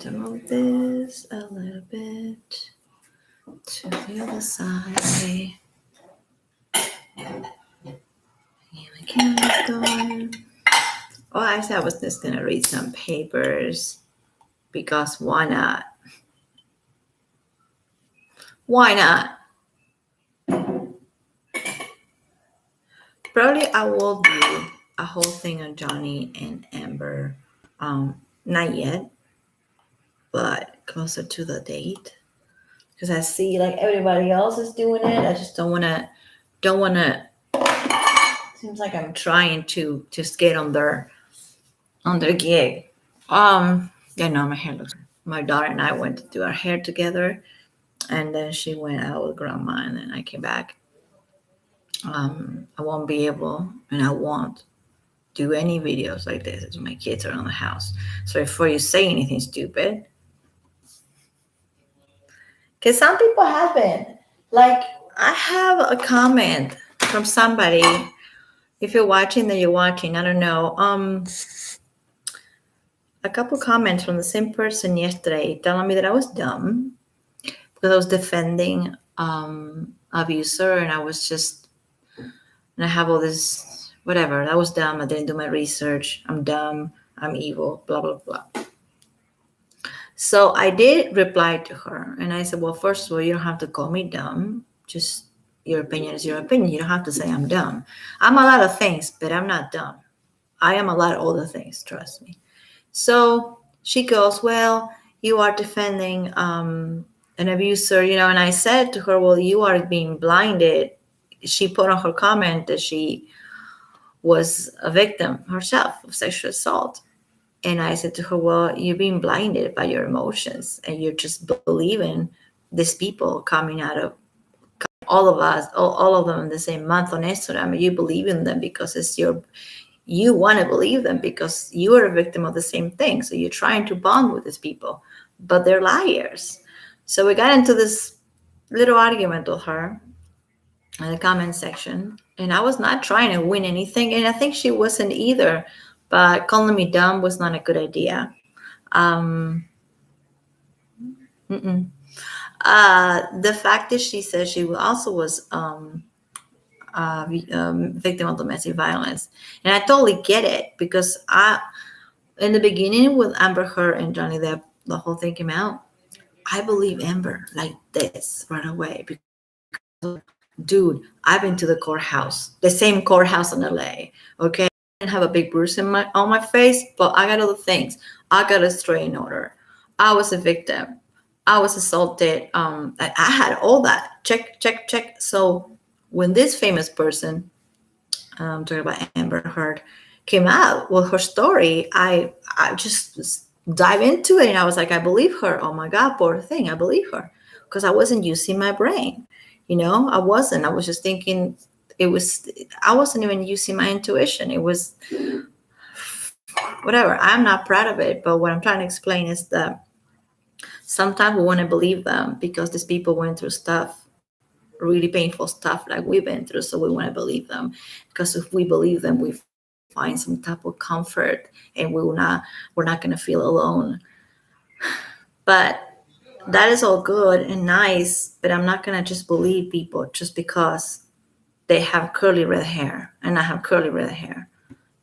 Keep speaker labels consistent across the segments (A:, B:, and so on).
A: to move this a little bit to the other side. Here we camera's going. Oh, actually, I was just gonna read some papers because why not? Why not? Probably I will do a whole thing on Johnny and Amber. Not yet, but closer to the date. Because I see like everybody else is doing it. I just don't wanna seems like I'm trying to just get on their gig. Yeah, no, my hair looks. My daughter and I went to do our hair together, and then she went out with grandma, and then I came back. I won't be able, and I won't do any videos like this as my kids are in the house. So before you say anything stupid, because some people have been like, I have a comment from somebody. If you're watching, then you're watching. I don't know. A couple comments from the same person yesterday telling me that I was dumb because I was defending abuser, and I was just, and I have all this whatever. That was dumb. I didn't do my research. I'm dumb. I'm evil. Blah blah blah. So I did reply to her, and I said, "Well, first of all, you don't have to call me dumb. Just your opinion is your opinion. You don't have to say I'm dumb. I'm a lot of things, but I'm not dumb. I am a lot of other things. Trust me." So she goes, "Well, you are defending an abuser, and I said to her, "Well, you are being blinded." She put on her comment that she was a victim herself of sexual assault. And I said to her, "Well, you're being blinded by your emotions, and you're just believing these people coming out of all of us, all of them in the same month on Instagram. You believe in them because you want to believe them because you are a victim of the same thing. So you're trying to bond with these people, but they're liars." So we got into this little argument with her in the comment section, and I was not trying to win anything, and I think she wasn't either. But calling me dumb was not a good idea. The fact that she said she also was victim of domestic violence, and I totally get it because in the beginning with Amber Heard and Johnny Depp, the whole thing came out. I believe Amber like this right away because, dude, I've been to the courthouse, the same courthouse in LA. Okay, I didn't have a big bruise on my face, but I got other things. I got a restraining order. I was a victim. I was assaulted. I had all that. Check, check, check. So when this famous person, talking about Amber Heard, came out with her story, I just dive into it, and I was like, I believe her. Oh my God, poor thing. I believe her because I wasn't using my brain. I wasn't. I was just thinking I wasn't even using my intuition. It was whatever. I'm not proud of it, but what I'm trying to explain is that sometimes we want to believe them because these people went through stuff, really painful stuff like we've been through. So we want to believe them because if we believe them, we find some type of comfort, and we're not going to feel alone. But that is all good and nice, but I'm not going to just believe people just because they have curly red hair and I have curly red hair.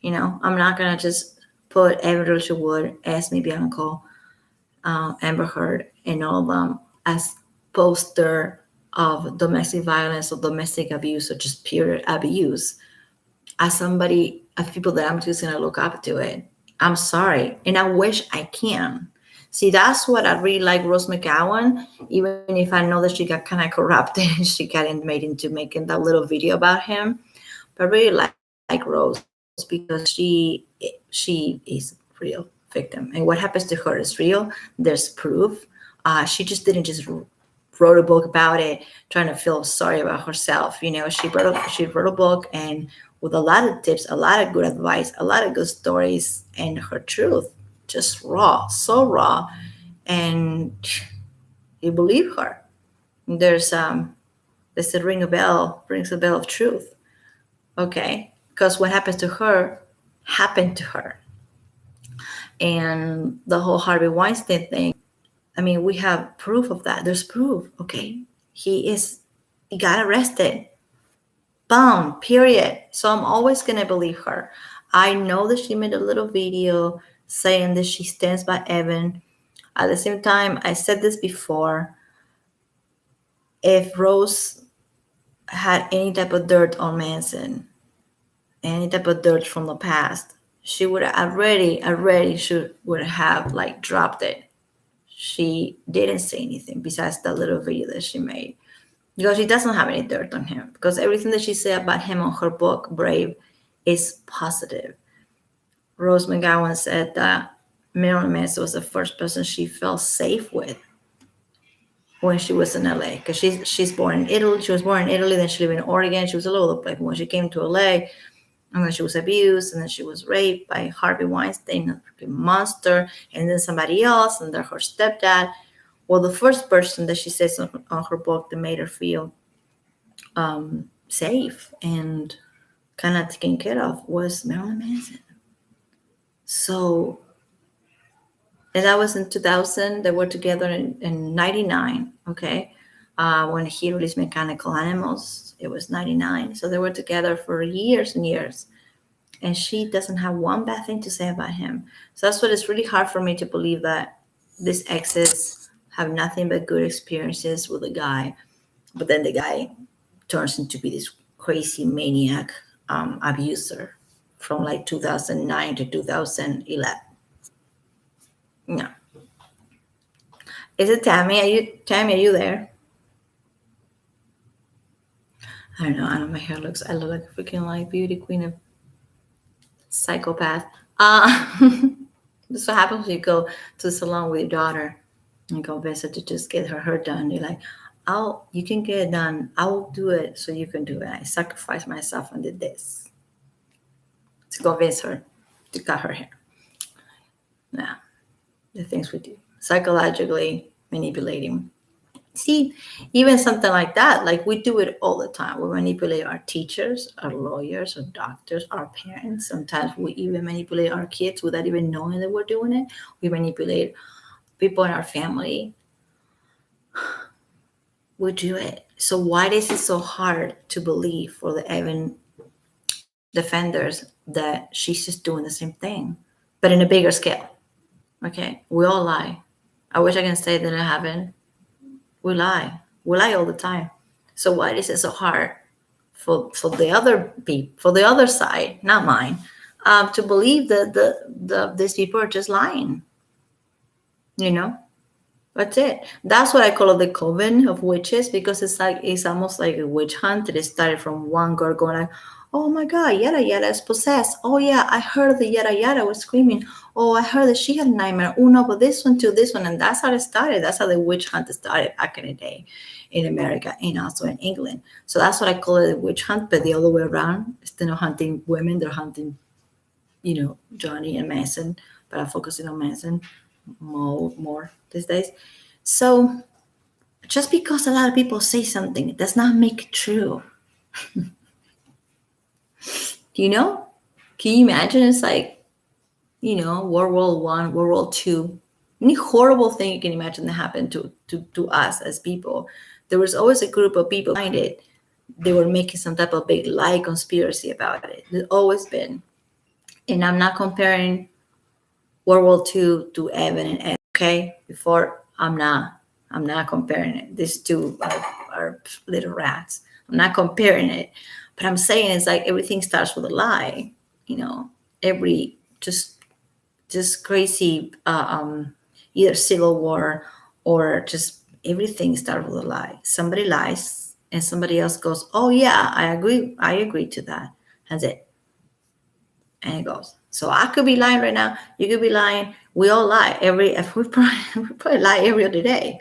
A: I'm not going to just put Everett Wood, Esme, Bianco, Amber Heard, and all of them as poster of domestic violence or domestic abuse or just pure abuse as people that I'm just going to look up to it. I'm sorry. And I wish I can. See, that's what I really like Rose McGowan, even if I know that she got kind of corrupted and she got made into making that little video about him. But I really like Rose because she is a real victim. And what happens to her is real. There's proof. She just didn't just wrote a book about it, trying to feel sorry about herself. She wrote a book and with a lot of tips, a lot of good advice, a lot of good stories, and her truth. Just raw, so raw, and you believe her. There's a rings a bell of truth, okay? Because what happens to her happened to her, and the whole Harvey Weinstein thing I mean, we have proof of that. There's proof. Okay. He got arrested. Boom, period. So I'm always going to believe her. I know that she made a little video saying that she stands by Evan. At the same time, I said this before. If Rose had any type of dirt on Manson, any type of dirt from the past, she would have would have like dropped it. She didn't say anything besides that little video that she made, because she doesn't have any dirt on him, because everything that she said about him on her book Brave is positive. Rose McGowan said that Marilyn Manson was the first person she felt safe with when she was in LA, because she's born in Italy. She was born in Italy, then she lived in Oregon. She was all over the place. When she came to LA, and then she was abused, and then she was raped by Harvey Weinstein, a monster, and then somebody else, and then her stepdad. Well, the first person that she says on her book that made her feel safe and kind of taken care of was Marilyn Manson. So, and that was in 2000. They were together in 99, okay? When he released Mechanical Animals, it was 99. So they were together for years and years. And she doesn't have one bad thing to say about him. So that's what it's really hard for me to believe, that these exes have nothing but good experiences with a guy, but then the guy turns into be this crazy maniac abuser from like 2009 to 2011. No. Is it Tammy? Are you there? I don't know. My hair I look like a freaking like beauty queen of psychopath. This what happens when you go to the salon with your daughter and go visit to just get her hair done. You're like, you can get it done. I will do it so you can do it. I sacrificed myself and did this to convince her to cut her hair. Nah, the things we do. Psychologically manipulating. See, even something like that, like we do it all the time. We manipulate our teachers, our lawyers, our doctors, our parents. Sometimes we even manipulate our kids without even knowing that we're doing it. We manipulate people in our family. We do it. So why is it so hard to believe for the Evan defenders that she's just doing the same thing, but in a bigger scale? Okay, we all lie. I wish I can say that I haven't. We lie. We lie all the time. So why is it so hard for the other people, for the other side, not mine, to believe that these people are just lying? You know, that's it. That's what I call it, the coven of witches, because it's almost like a witch hunt. It started from one girl going like, "Oh my God, yada yada is possessed. Oh yeah, I heard the yada yada was screaming. Oh, I heard that she had a nightmare. Oh no, but this one too, this one." And that's how it started. That's how the witch hunt started back in the day in America and also in England. So that's what I call it, a witch hunt, but the other way around. Instead of hunting women, they're hunting, Johnny and Manson, but I'm focusing on Manson more these days. So just because a lot of people say something, it does not make it true. Can you imagine? It's like, World War I, World War II. Any horrible thing you can imagine that happened to us as people. There was always a group of people behind it. They were making some type of big lie conspiracy about it. There's always been. And I'm not comparing World War II to Evan and Ed, okay? I'm not comparing it. These two are little rats. I'm not comparing it. But I'm saying it's like everything starts with a lie. Every just crazy either civil war or just everything starts with a lie. Somebody lies and somebody else goes, "Oh yeah, I agree to that." That's it. And it goes. So I could be lying right now. You could be lying. We all lie. We probably lie every other day.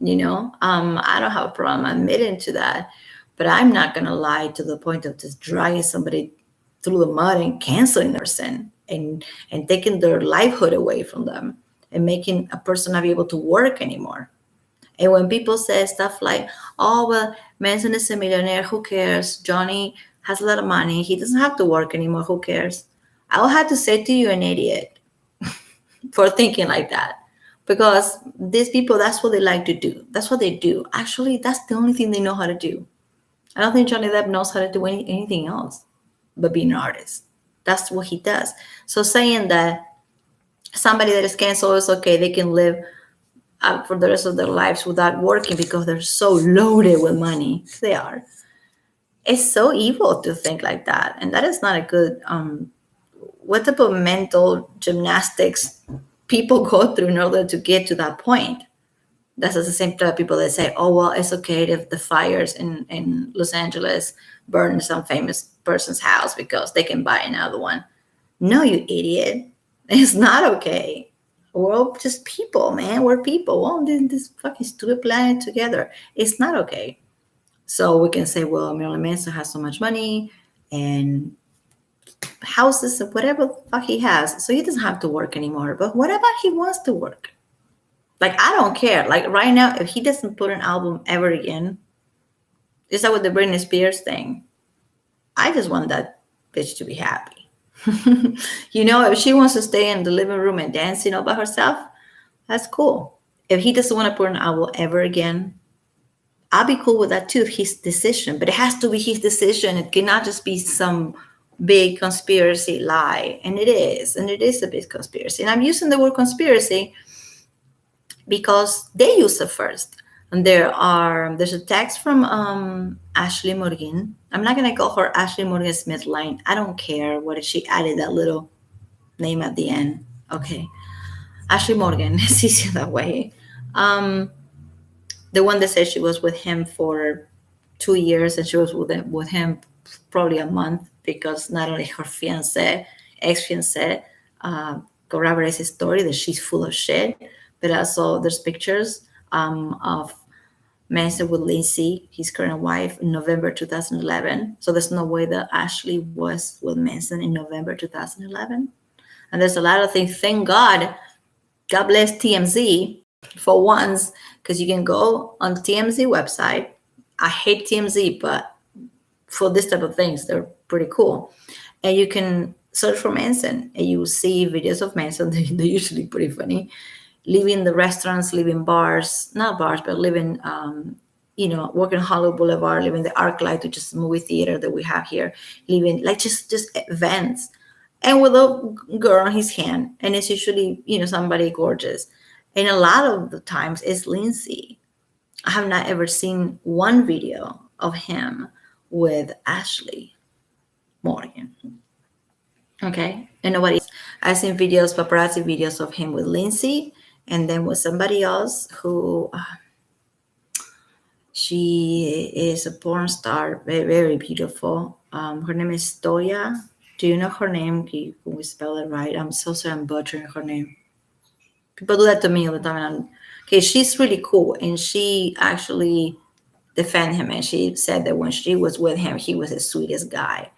A: I don't have a problem admitting to that, but I'm not gonna lie to the point of just dragging somebody through the mud and canceling their sin and taking their livelihood away from them and making a person not be able to work anymore. And when people say stuff like, "Oh well, Manson is a millionaire, who cares? Johnny has a lot of money, he doesn't have to work anymore, who cares?" I will have to say to you, an idiot for thinking like that. because these people, that's what they like to do. That's what they do. Actually, that's the only thing they know how to do. I don't think Johnny Depp knows how to do anything else but being an artist. That's what he does. So saying that somebody that is canceled is okay, they can live for the rest of their lives without working because they're so loaded with money. They are. It's so evil to think like that, and that is not a good. What type of mental gymnastics people go through in order to get to that point? That's the same type of people that say, "Oh well, it's okay if the fires in Los Angeles burn some famous person's house because they can buy another one." No, you idiot! It's not okay. We're all just people, man. We're people. We're all in this fucking stupid planet together. It's not okay. So we can say, well, Marilyn Manson has so much money and houses and whatever the fuck he has. So he doesn't have to work anymore. But what about he wants to work? Like, I don't care. Like, right now, if he doesn't put an album ever again, it's like with the Britney Spears thing. I just want that bitch to be happy. If she wants to stay in the living room and dance, by herself, that's cool. If he doesn't want to put an album ever again, I'll be cool with that too, his decision. But it has to be his decision. It cannot just be some big conspiracy lie. And it is a big conspiracy. And I'm using the word conspiracy because they used it first. And there's a text from Ashley Morgan. I'm not gonna call her Ashley Morgan Smith Line. I don't care what if she added that little name at the end. Okay. Ashley Morgan, it's easier that way. The one that said she was with him for 2 years and she was with him probably a month because not only her ex-fiance, corroborates his story that she's full of shit, but also there's pictures of Manson with Lindsay, his current wife, in November 2011. So there's no way that Ashley was with Manson in November 2011. And there's a lot of things. Thank God. God bless TMZ for once, because you can go on the TMZ website. I hate TMZ, but for this type of things, they're pretty cool. And you can search for Manson, and you will see videos of Manson. They're usually pretty funny. Leaving the restaurants, leaving bars, not bars, but living, working Hollywood Boulevard, living the ArcLight, which is a movie theater that we have here, living like just events, and with a girl on his hand, and it's usually somebody gorgeous, and a lot of the times it's Lindsay. I have not ever seen one video of him with Ashley Morgan. Okay, and nobody else. I've seen videos, paparazzi videos of him with Lindsay, and then with somebody else who she is a porn star, very, very beautiful. Her name is Toya. Do you know her name? Can we spell it right? I'm so sorry I'm butchering her name. People do that to me all the time. Okay, she's really cool, and she actually defended him, and she said that when she was with him, he was the sweetest guy.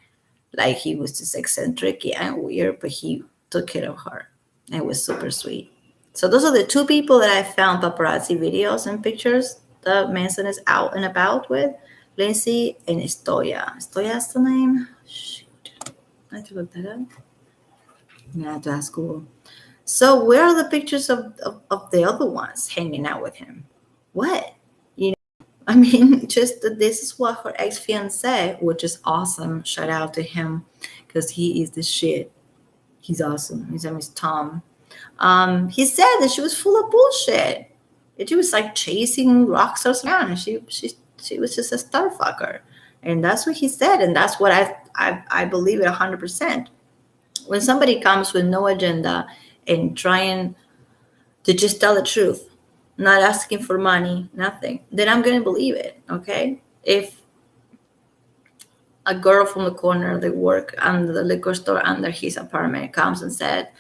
A: Like, he was just eccentric and weird, but he took care of her. It was super sweet. So those are the two people that I found paparazzi videos and pictures that Manson is out and about with. Lindsay and Estoya. Estoya's the name? Shoot. I have to look that up. I'm going to have to ask Google. So where are the pictures of the other ones hanging out with him? What? I mean, just this is what her ex-fiance, which is awesome. Shout out to him because he is the shit. He's awesome. His name is Tom. He said that she was full of bullshit. That she was like chasing rock stars around, and she was just a star fucker. And that's what he said, and that's what I believe it 100%. When somebody comes with no agenda and trying to just tell the truth, not asking for money, nothing, then I'm going to believe it, okay? If a girl from the corner that work under the liquor store under his apartment comes and said,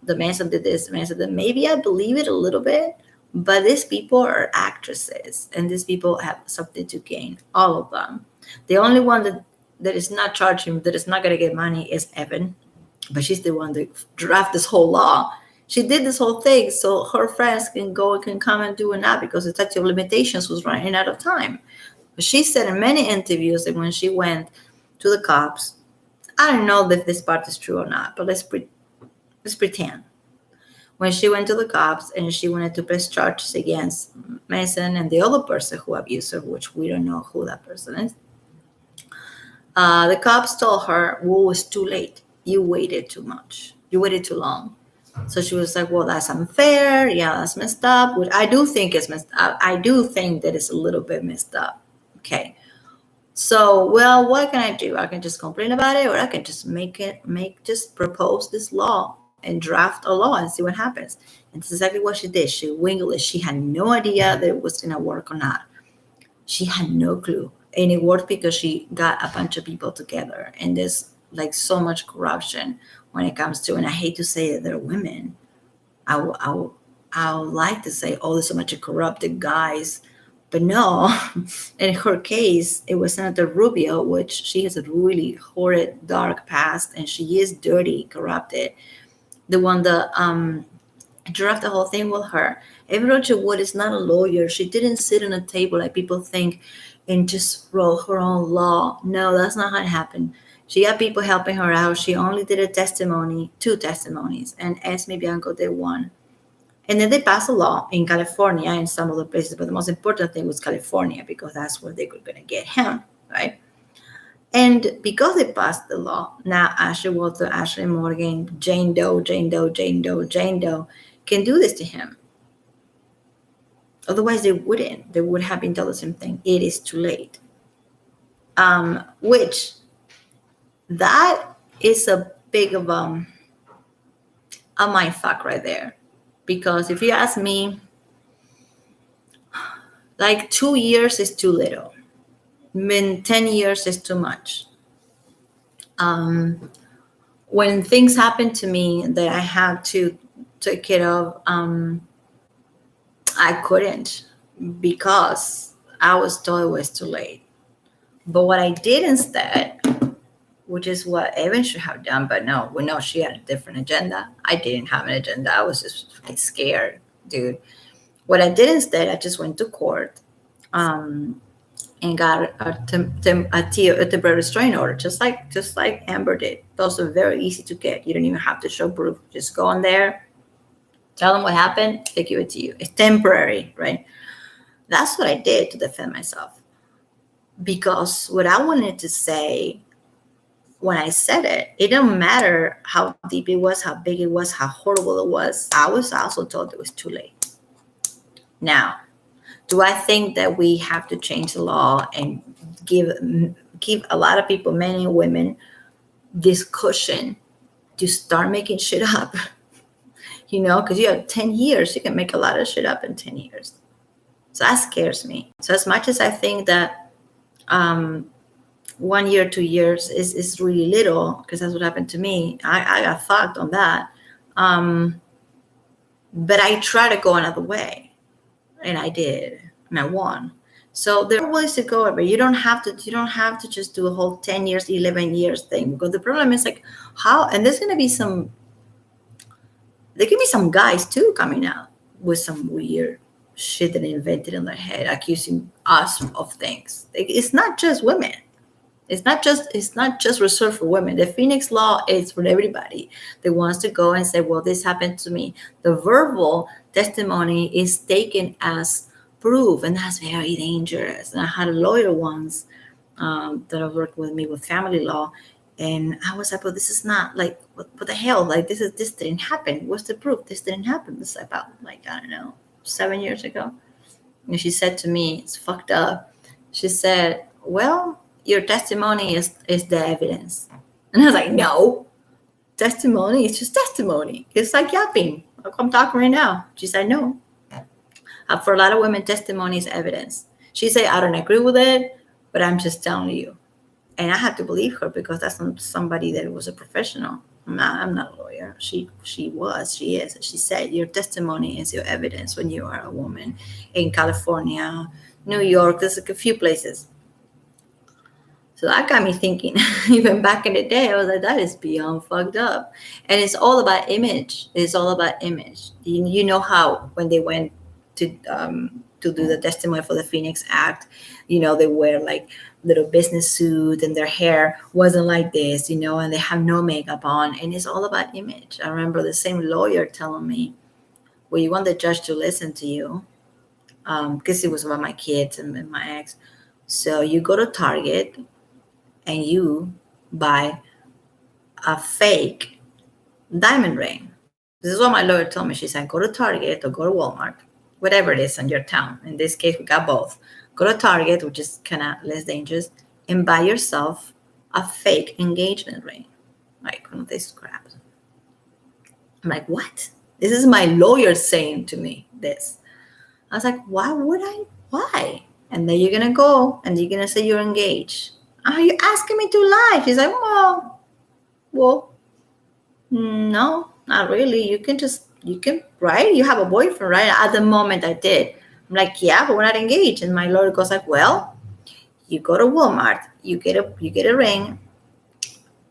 A: the Manson did this, the Manson did that, maybe I believe it a little bit, but these people are actresses, and these people have something to gain, all of them. The only one that is not charging, that is not going to get money is Evan, but she's the one that drafted this whole law. She did this whole thing so her friends can come and do it now because the statute of limitations was running out of time. But she said in many interviews that when she went to the cops, I don't know if this part is true or not, but let's pretend. when she went to the cops and she wanted to press charges against Mason and the other person who abused her, which we don't know who that person is. The cops told her, well, it's too late. You waited too much. You waited too long. So she was like, well, that's unfair. Yeah, that's messed up. Which I do think is messed up. I do think that it's a little bit messed up. Okay. So, well, what can I do? I can just complain about it, or I can just just propose this law and draft a law and see what happens. And that's exactly what she did. She wingled it. She had no idea that it was going to work or not. She had no clue. And it worked because she got a bunch of people together. And there's like so much corruption when it comes to, and I hate to say that they're women. I would like to say, oh, there's so much corrupted guys. But no, in her case, it was Senator Rubio, which she has a really horrid, dark past, and she is dirty, corrupted. The one that drafted the whole thing with her. Amy Roger Wood is not a lawyer. She didn't sit on a table like people think and just wrote her own law. No, that's not how it happened. She had people helping her out. She only did two testimonies, and Esme Bianco did one. And then they passed a law in California and some other places, but the most important thing was California because that's where they were going to get him, right? And because they passed the law, now Ashley Walter, Ashley Morgan, Jane Doe can do this to him. Otherwise, they wouldn't. They would have been told the same thing. It is too late. Which that is a big of a mind fuck right there. Because if you ask me, like 2 years is too little. 10 years is too much. When things happen to me that I had to take care of, I couldn't because I was told it was too late. But what I did instead, which is what Evan should have done, but no, we know she had a different agenda. I didn't have an agenda. I was just scared, dude. What I did instead, I just went to court and got a temporary restraining order, just like Amber did. Those are very easy to get. You don't even have to show proof. Just go in there, tell them what happened, they give it to you. It's temporary, right? That's what I did to defend myself. Because what I wanted to say when I said it, it didn't matter how deep it was, how big it was, how horrible it was. I was also told it was too late. Now, do I think that we have to change the law and give a lot of people, men and women, this cushion to start making shit up? Because you have 10 years, you can make a lot of shit up in 10 years. So that scares me. So as much as I think that 1 year, 2 years is really little, because that's what happened to me. I got fucked on that. But I try to go another way. And I did. And I won. So there are ways to go, but you don't have to just do a whole 10 years, 11 years thing. Because the problem is like how, and there could be some guys too coming out with some weird shit that they invented in their head, accusing us of things. It's not just women. It's not just reserved for women. The Phoenix Law is for everybody that wants to go and say, well, this happened to me. The verbal testimony is taken as proof, and that's very dangerous. And I had a lawyer once that worked with me with family law, and I was like, well, this is not like, what the hell? Like, this didn't happen. What's the proof? This didn't happen. This is about, like, I don't know, 7 years ago. And she said to me, it's fucked up. She said, well, your testimony is the evidence. And I was like, no, testimony is just testimony. It's like yapping. Like I'm talking right now. She said, no. For a lot of women, testimony is evidence. She said, I don't agree with it, but I'm just telling you. And I had to believe her because that's somebody that was a professional. I'm not a lawyer. She is. She said, your testimony is your evidence when you are a woman. In California, New York, there's like a few places. So that got me thinking. Even back in the day, I was like, that is beyond fucked up. And it's all about image. It's all about image. You know how when they went to do the testimony for the Phoenix Act, they wear like little business suit and their hair wasn't like this, and they have no makeup on. And it's all about image. I remember the same lawyer telling me well, you want the judge to listen to you, because it was about my kids and my ex. So you go to Target and you buy a fake diamond ring. This is what my lawyer told me. She said, go to Target or go to Walmart, whatever it is in your town. In this case, we got both. Go to Target, which is kind of less dangerous, and buy yourself a fake engagement ring, like one of these scraps. I'm like, what? This is my lawyer saying to me this. I was like, why would I? Why? And then you're going to go and you're going to say you're engaged. Are you asking me to lie? She's like, well, no, not really. You can, right? You have a boyfriend, right? At the moment I did. I'm like, yeah, but we're not engaged. And my lawyer goes like, well, you go to Walmart, you get a ring.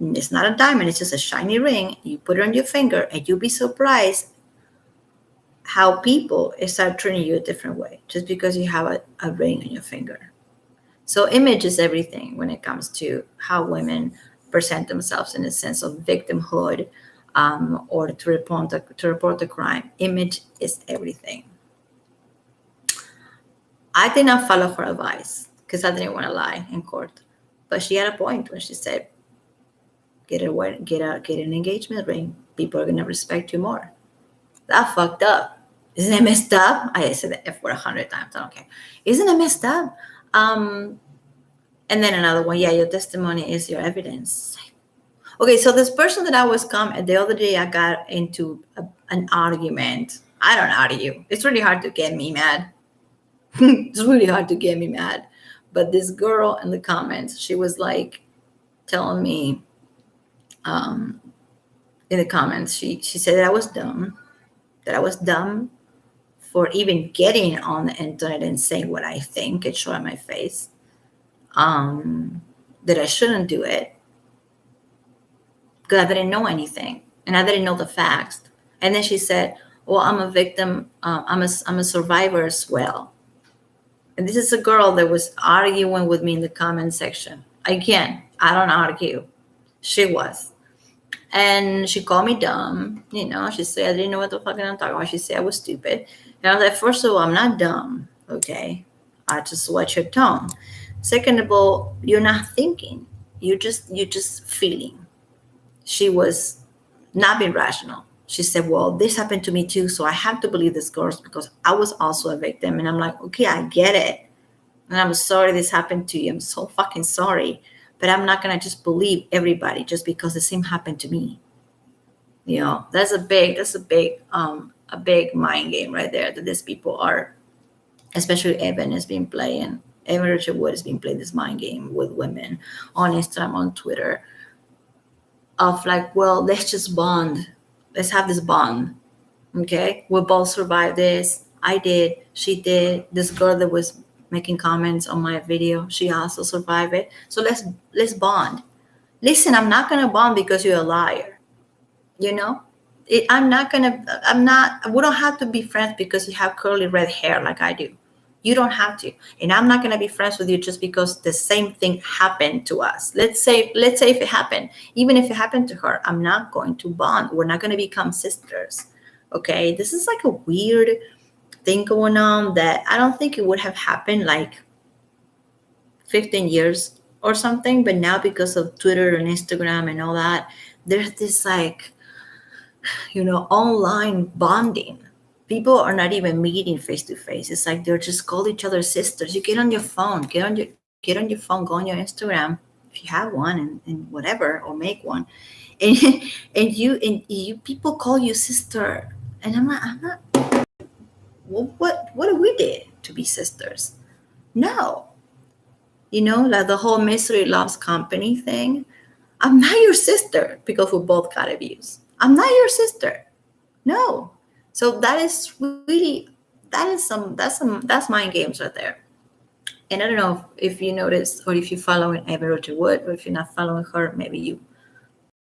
A: It's not a diamond, it's just a shiny ring. You put it on your finger and you'll be surprised how people start treating you a different way just because you have a ring on your finger. So image is everything when it comes to how women present themselves in a sense of victimhood, or to report the crime. Image is everything. I did not follow her advice because I didn't want to lie in court. But she had a point when she said, get an engagement ring. People are going to respect you more. That fucked up. Isn't it messed up? I said the F word 100 times. I don't care. Isn't it messed up? And then another one. Yeah, your testimony is your evidence. Okay, so this person that I was the other day, I got into an argument. I don't argue. It's really hard to get me mad. It's really hard to get me mad. But this girl in the comments, she was like telling me, in the comments, she said that I was dumb for even getting on the internet and saying what I think and showing my face, that I shouldn't do it because I didn't know anything and I didn't know the facts. And then she said, well, I'm a victim, I'm a survivor as well. And this is a girl that was arguing with me in the comment section. Again, I don't argue. She was. And she called me dumb. She said I didn't know what the fuck I'm talking about. She said I was stupid. And I was like, first of all, I'm not dumb, okay? I just watch your tone. Second of all, you're not thinking. You're just feeling. She was not being rational. She said, well, this happened to me too, so I have to believe this girl because I was also a victim. And I'm like, okay, I get it. And I'm sorry this happened to you. I'm so fucking sorry. But I'm not going to just believe everybody just because the same happened to me. That's a big mind game right there that these people are, especially Evan has been playing. Evan Richard Wood has been playing this mind game with women on Instagram, on Twitter, of like, well, let's just bond. Let's have this bond. Okay? We'll both survive this. I did. She did. This girl that was making comments on my video, she also survived it. So let's bond. Listen, I'm not going to bond because you're a liar. We don't have to be friends because you have curly red hair like I do. You don't have to. And I'm not going to be friends with you just because the same thing happened to us. Let's say if it happened, even if it happened to her, I'm not going to bond. We're not going to become sisters. Okay. This is like a weird thing going on that I don't think it would have happened like 15 years or something. But now because of Twitter and Instagram and all that, there's this like, online bonding. People are not even meeting face to face. It's like they're just call each other sisters. You get on your phone, go on your Instagram if you have one and whatever, or make one, and you people call you sister, and I'm not. Well, what do we did to be sisters? No, like the whole misery loves company thing. I'm not your sister because we both got abused. I'm not your sister. No. So that's mind games right there. And I don't know if you notice or if you're following Evan Richard Wood, or if you're not following her, maybe you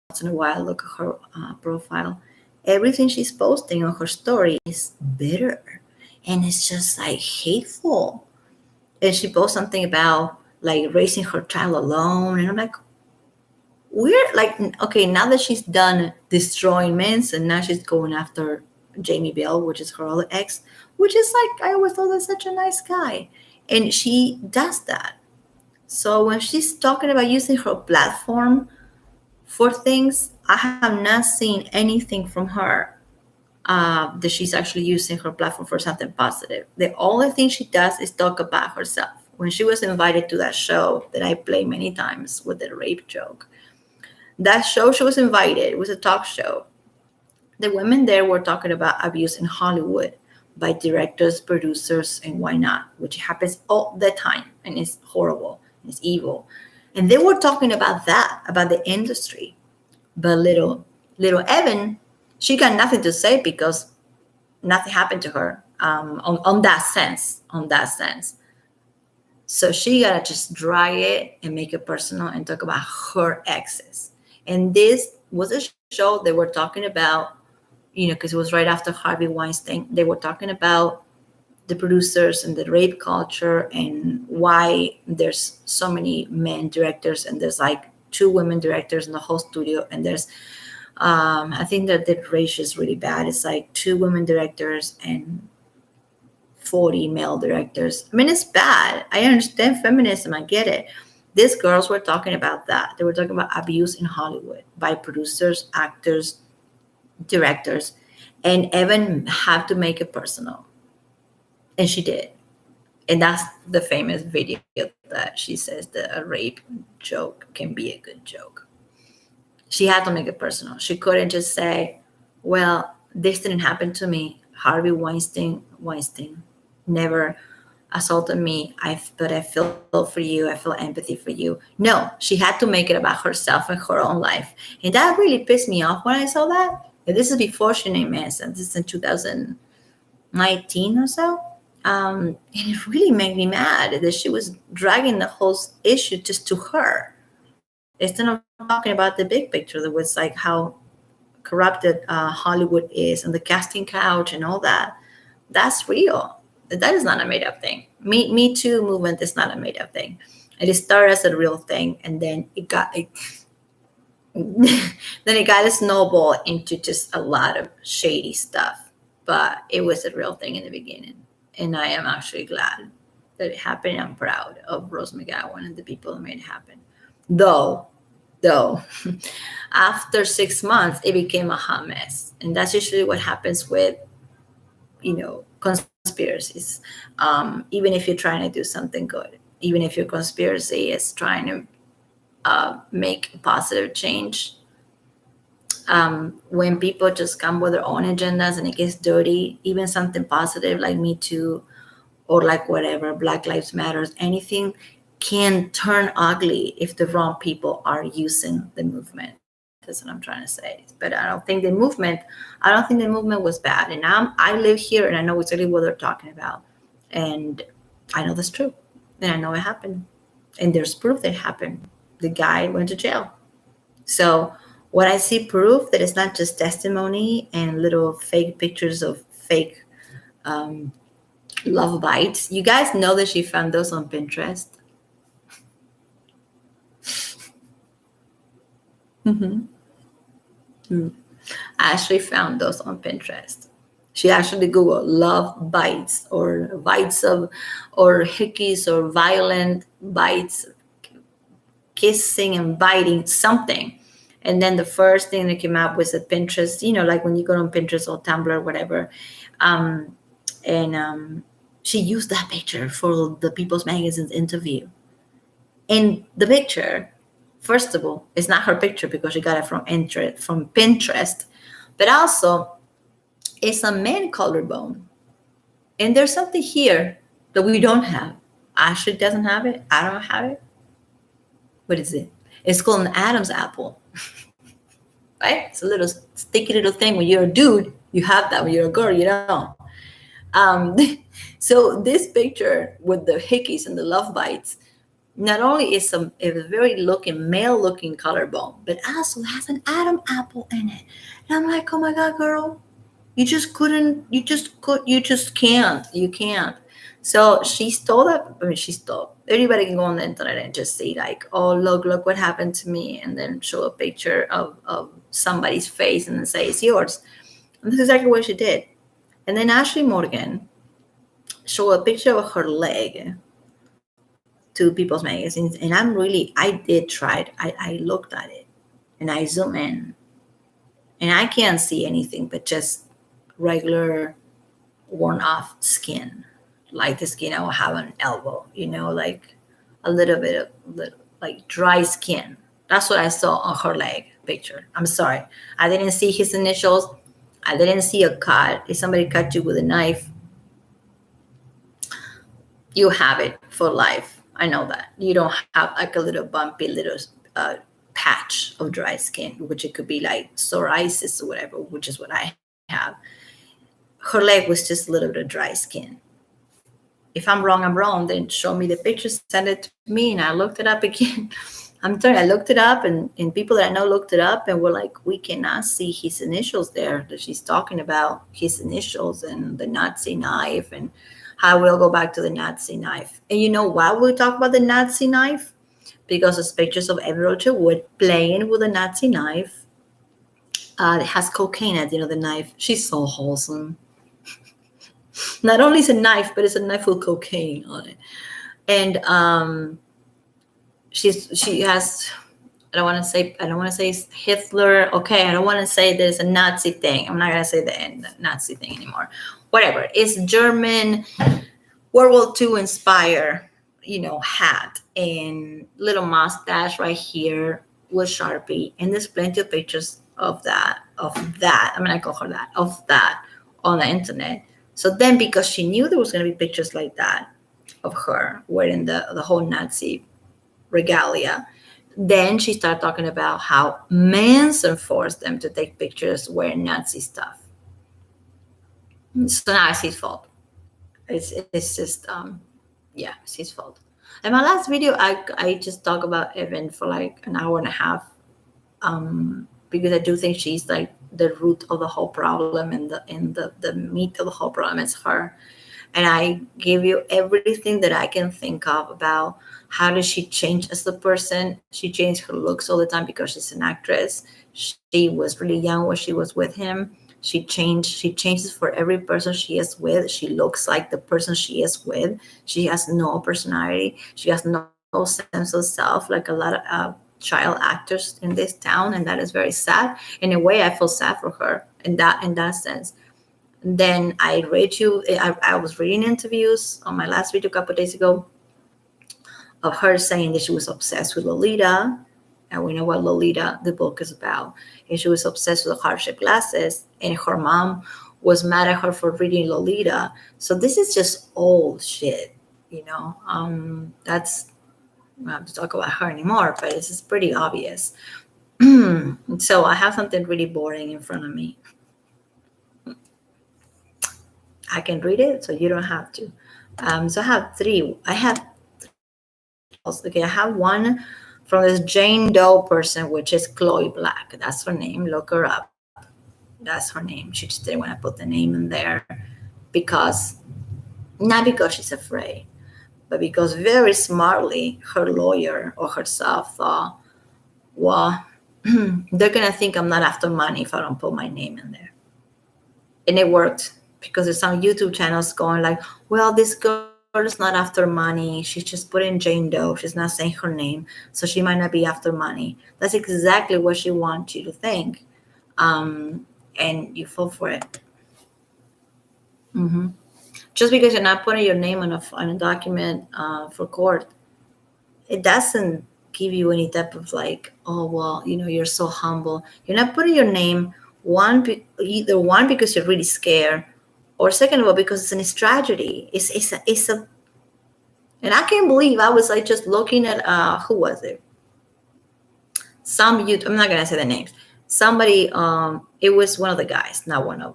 A: once in a while look at her profile. Everything she's posting on her story is bitter, and it's just like hateful. And she posts something about like raising her child alone, and I'm like, we're like, okay, now that she's done destroying men, and now she's going after Jamie Bell, which is her other ex, which is like, I always thought that's such a nice guy. And she does that. So when she's talking about using her platform for things, I have not seen anything from her that she's actually using her platform for something positive. The only thing she does is talk about herself. When she was invited to that show that I play many times with the rape joke, that show she was invited, it was a talk show. The women there were talking about abuse in Hollywood by directors, producers, and why not, which happens all the time and it's horrible, it's evil. And they were talking about that, about the industry. But little Evan, she got nothing to say because nothing happened to her on that sense. On that sense. So she gotta just drag it and make it personal and talk about her exes. And this was a show they were talking about, because it was right after Harvey Weinstein. They were talking about the producers and the rape culture and why there's so many men directors and there's like 2 women directors in the whole studio. And there's, I think that the ratio is really bad. It's like 2 women directors and 40 male directors. I mean, it's bad. I understand feminism. I get it. These girls were talking about that. They were talking about abuse in Hollywood by producers, actors, directors, and Evan had to make it personal. And she did. And that's the famous video that she says that a rape joke can be a good joke. She had to make it personal. She couldn't just say, well, this didn't happen to me. Harvey Weinstein never assaulted me. But I feel for you. I feel empathy for you. No, she had to make it about herself and her own life. And that really pissed me off when I saw that. And this is before she named Manson. This is in 2019 or so. And it really made me mad that she was dragging the whole issue just to her. Instead of talking about the big picture, that was like how corrupted Hollywood is and the casting couch and all that. That's real. That is not a made up thing. Me Too movement is not a made up thing. It started as a real thing, and then it got a snowball into just a lot of shady stuff. But it was a real thing in the beginning, and I am actually glad that it happened. I'm proud of Rose McGowan and the people who made it happen. Though after 6 months it became a hot mess, and that's usually what happens with conspiracies. Even if you're trying to do something good, even if your conspiracy is trying to make a positive change, when people just come with their own agendas and it gets dirty, even something positive like Me Too or like whatever, Black Lives Matters, anything can turn ugly if the wrong people are using the movement. That's what I'm trying to say. But I don't think the movement was bad. And I live here and I know exactly what they're talking about. And I know that's true. And I know it happened. And there's proof that it happened. The guy went to jail. So when I see proof that it's not just testimony and little fake pictures of fake love bites, you guys know that she found those on Pinterest. Mm-hmm. I actually found those on Pinterest. She actually Googled love bites or bites of, or hickeys or violent bites, kissing and biting, something. And then the first thing that came up was a Pinterest, like when you go on Pinterest or Tumblr, whatever. She used that picture for the People's Magazine's interview. And the picture, first of all, it's not her picture because she got it from Pinterest, but also it's a man collarbone. And there's something here that we don't have. Ashley doesn't have it. I don't have it. What is it? It's called an Adam's apple. Right? It's a little sticky little thing. When you're a dude, you have that. When you're a girl, you don't. So this picture with the hickeys and the love bites, not only is a very male looking collarbone, but also has an Adam apple in it. And I'm like, oh my God, girl, you just can't. You can't. So she stole that. I mean, she stole. Everybody can go on the internet and just see like, oh, look what happened to me. And then show a picture of somebody's face and then say it's yours. And that's exactly what she did. And then Ashley Morgan showed a picture of her leg to People's Magazines. And I did try it. I looked at it and I zoom in and I can't see anything but just regular worn off skin, like the skin I will have on an elbow, like a little bit of like dry skin. That's what I saw on her leg picture. I'm sorry. I didn't see his initials. I didn't see a cut. If somebody cut you with a knife, you have it for life. I know that. You don't have like a little bumpy little patch of dry skin, which it could be like psoriasis or whatever, which is what I have. Her leg was just a little bit of dry skin. If I'm wrong, I'm wrong. Then show me the picture, send it to me, and I looked it up again. I'm telling you, I looked it up, and people that I know looked it up, and were like, we cannot see his initials there. That she's talking about his initials and the Nazi knife, and how we'll go back to the Nazi knife. And you know why we talk about the Nazi knife? Because there's pictures of Evan Roger Wood playing with a Nazi knife. It has cocaine at the end of the knife. She's so wholesome. Not only is a knife, but it's a knife with cocaine on it. And she has, I don't want to say Hitler. Okay, I don't want to say there's a Nazi thing. I'm not gonna say the Nazi thing anymore. Whatever. It's German World War II inspired, hat and little mustache right here with Sharpie. And there's plenty of pictures of that. I mean, I call her that, of that on the internet. So then, because she knew there was going to be pictures like that of her wearing the whole Nazi regalia, then she started talking about how Manson forced them to take pictures wearing Nazi stuff. So now it's his fault. It's just, yeah, it's his fault. In my last video, I just talk about Evan for like an hour and a half, because I do think she's like the root of the whole problem, and the meat of the whole problem is her. And I give you everything that I can think of about how does she change as a person. She changed her looks all the time because she's an actress. She was really young when she was with him. She changes for every person she is with. She looks like the person she is with. She has no personality. She has no sense of self, like a lot of child actors in this town, and that is very sad. In a way, I feel sad for her in that sense. Then I was reading interviews on my last video a couple of days ago of her saying that she was obsessed with Lolita, and we know what Lolita, the book, is about. And she was obsessed with heart-shaped glasses, and her mom was mad at her for reading Lolita. So this is just old shit, That's, I don't have to talk about her anymore, but it's just pretty obvious. So I have something really boring in front of me. I can read it, so you don't have to. So I have three. Okay, I have one from this Jane Doe person, which is Chloe Black. That's her name. Look her up. That's her name. She just didn't want to put the name in there not because she's afraid, but because very smartly her lawyer or herself thought, well, they're going to think I'm not after money if I don't put my name in there. And it worked, because there's some YouTube channels going like, well, this girl is not after money. She's just putting Jane Doe. She's not saying her name, so she might not be after money. That's exactly what she wants you to think. And you fall for it. Mm-hmm. Just because you're not putting your name on a document for court, it doesn't give you any type of like, oh, well, you're so humble. You're not putting your name, either because you're really scared, or second of all, because it's a tragedy. It's a, and I can't believe I was like just looking at, who was it? Some YouTube, I'm not going to say the names. Somebody, it was one of the guys, not one of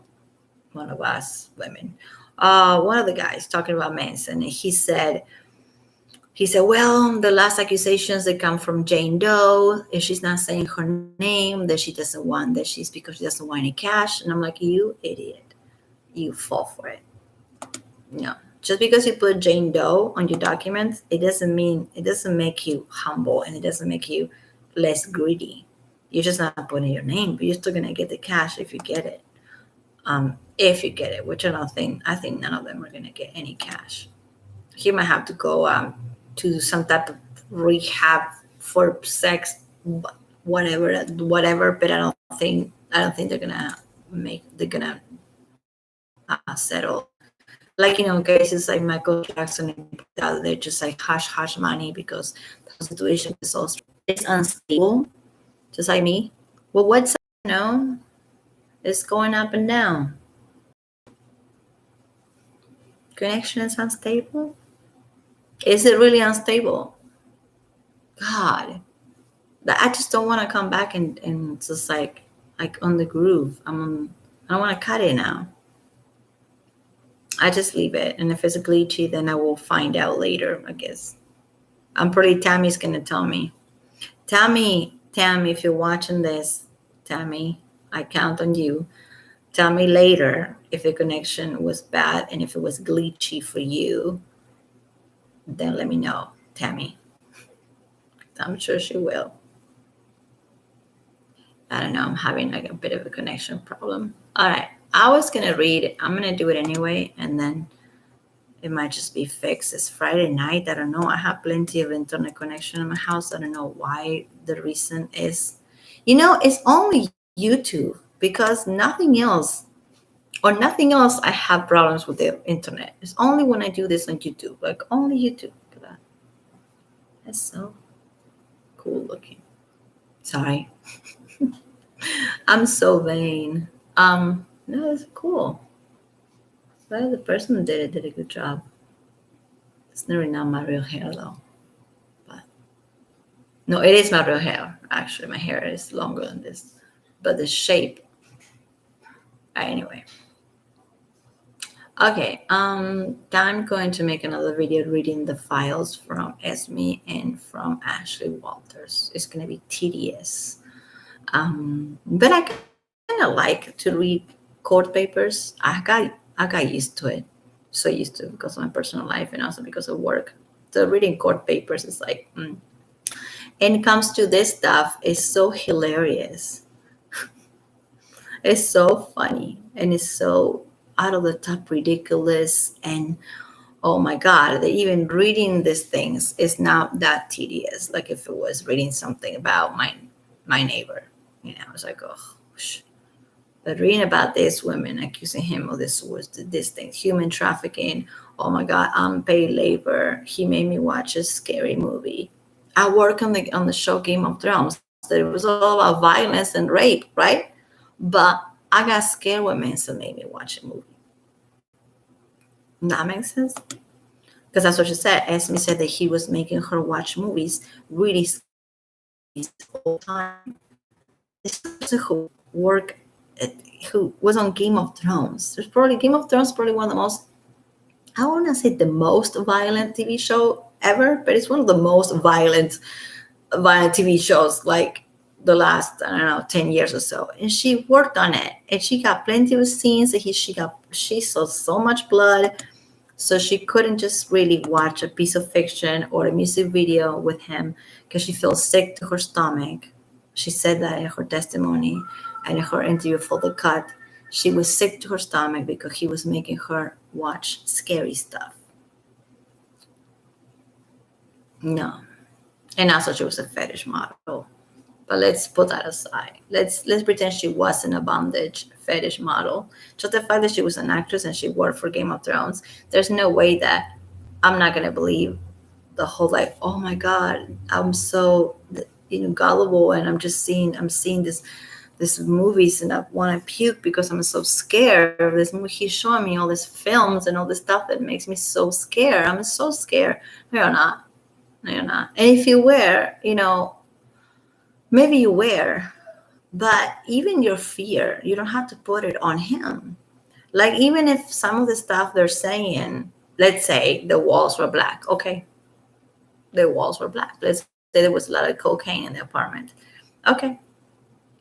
A: us women. One of the guys talking about Manson, and he said, well, the last accusations that come from Jane Doe, if she's not saying her name, that she doesn't want, that she's because she doesn't want any cash. And I'm like, you idiot, you fall for it. No, just because you put Jane Doe on your documents, it doesn't make you humble, and it doesn't make you less greedy. You're just not putting your name, but you're still going to get the cash if you get it. if you get it, which I don't think. I think none of them are gonna get any cash. He might have to go to some type of rehab for sex, whatever. But I don't think they're gonna settle. Like cases like Michael Jackson and people out there just like hush money because the situation is so it's unstable, just like me. Well, what's it's going up and down. Connection is unstable. Is it really unstable? God, I just don't want to come back and just like on the groove. I don't want to cut it now. I just leave it, and if it's glitchy, then I will find out later, I guess. I'm pretty Tammy's gonna tell me. Tammy, if you're watching this, Tammy, I count on you. Tell me later if the connection was bad and if it was glitchy for you. Then let me know, Tammy. I'm sure she will. I don't know. I'm having like a bit of a connection problem. All right. I was going to read it. I'm going to do it anyway. And then it might just be fixed. It's Friday night. I don't know. I have plenty of internet connection in my house. I don't know why the reason is. It's only YouTube because nothing else I have problems with the internet. It's only when I do this on YouTube. Like only YouTube. Look at that. That's so cool looking. Sorry. I'm so vain. No, it's cool. Well, the person who did a good job. It's nearly not my real hair though. But no, it is my real hair. Actually, my hair is longer than this. But the shape. Anyway. Okay. I'm going to make another video reading the files from Esme and from Ashley Walters. It's gonna be tedious. But I kind of like to read court papers. I got used to it, so used to it because of my personal life and also because of work. So reading court papers is like, and it comes to this stuff, it's so hilarious. It's so funny and it's so out of the top ridiculous and oh my god, even reading these things is not that tedious. Like if it was reading something about my neighbor, it's like oh. But reading about these women accusing him of this thing, human trafficking. Oh my God, unpaid labor. He made me watch a scary movie. I work on the show Game of Thrones. That it was all about violence and rape, right? But I got scared women, so made me watch a movie. That makes sense? Because that's what she said. Esme said that he was making her watch movies, really all the time. This person who was on Game of Thrones. Game of Thrones probably one of the most, I want to say the most violent TV show ever, but it's one of the most violent TV shows like the last, I don't know, 10 years or so. And she worked on it and she got plenty of scenes. She saw so much blood. So she couldn't just really watch a piece of fiction or a music video with him because she feels sick to her stomach. She said that in her testimony and in her interview for The Cut. She was sick to her stomach because he was making her watch scary stuff. No. And also she was a fetish model. But let's put that aside. Let's pretend she wasn't a bondage fetish model. Just the fact that she was an actress and she worked for Game of Thrones, there's no way that I'm not gonna believe the whole like, oh my God, I'm so gullible and I'm seeing this movies and I want to puke because I'm so scared of this movie. He's showing me all these films and all this stuff that makes me so scared. I'm so scared. No, you're not. No, you're not. And if you were, maybe you were, but even your fear, you don't have to put it on him. Like even if some of the stuff they're saying, let's say the walls were black. Okay. The walls were black. Let's say there was a lot of cocaine in the apartment. Okay.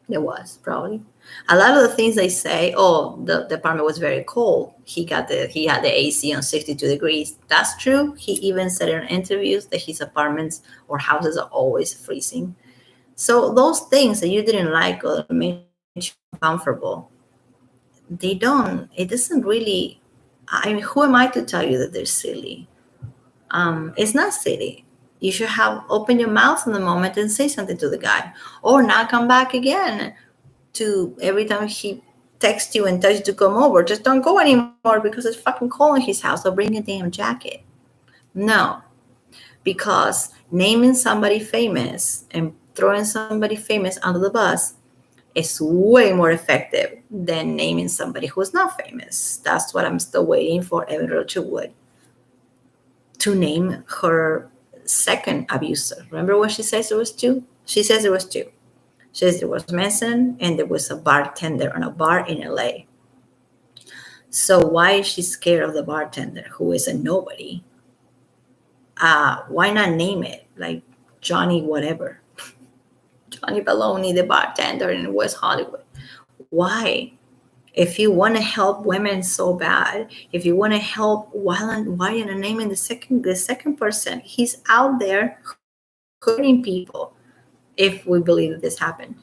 A: There was probably a lot of the things they say. Oh, the apartment was very cold. He had the AC on 62 degrees. That's true. He even said in interviews that his apartments or houses are always freezing. So those things that you didn't like or made you uncomfortable, They don't. It doesn't really. I mean, who am I to tell you that they're silly? It's not silly. You should have open your mouth in the moment and say something to the guy, or not come back again. To every time he texts you and tells you to come over, just don't go anymore because it's fucking cold in his house. So bring a damn jacket. No, because naming somebody famous and throwing somebody famous under the bus is way more effective than naming somebody who's not famous. That's what I'm still waiting for Evan Rocherwood to name her second abuser. Remember what she says there was two? She says there was two. She says there was Mason and there was a bartender on a bar in LA. So why is she scared of the bartender who is a nobody? Why not name it like Johnny whatever? Johnny Baloney, the bartender in West Hollywood. Why? If you want to help women so bad, if you want to help, why are you naming the second person? He's out there hurting people. If we believe that this happened,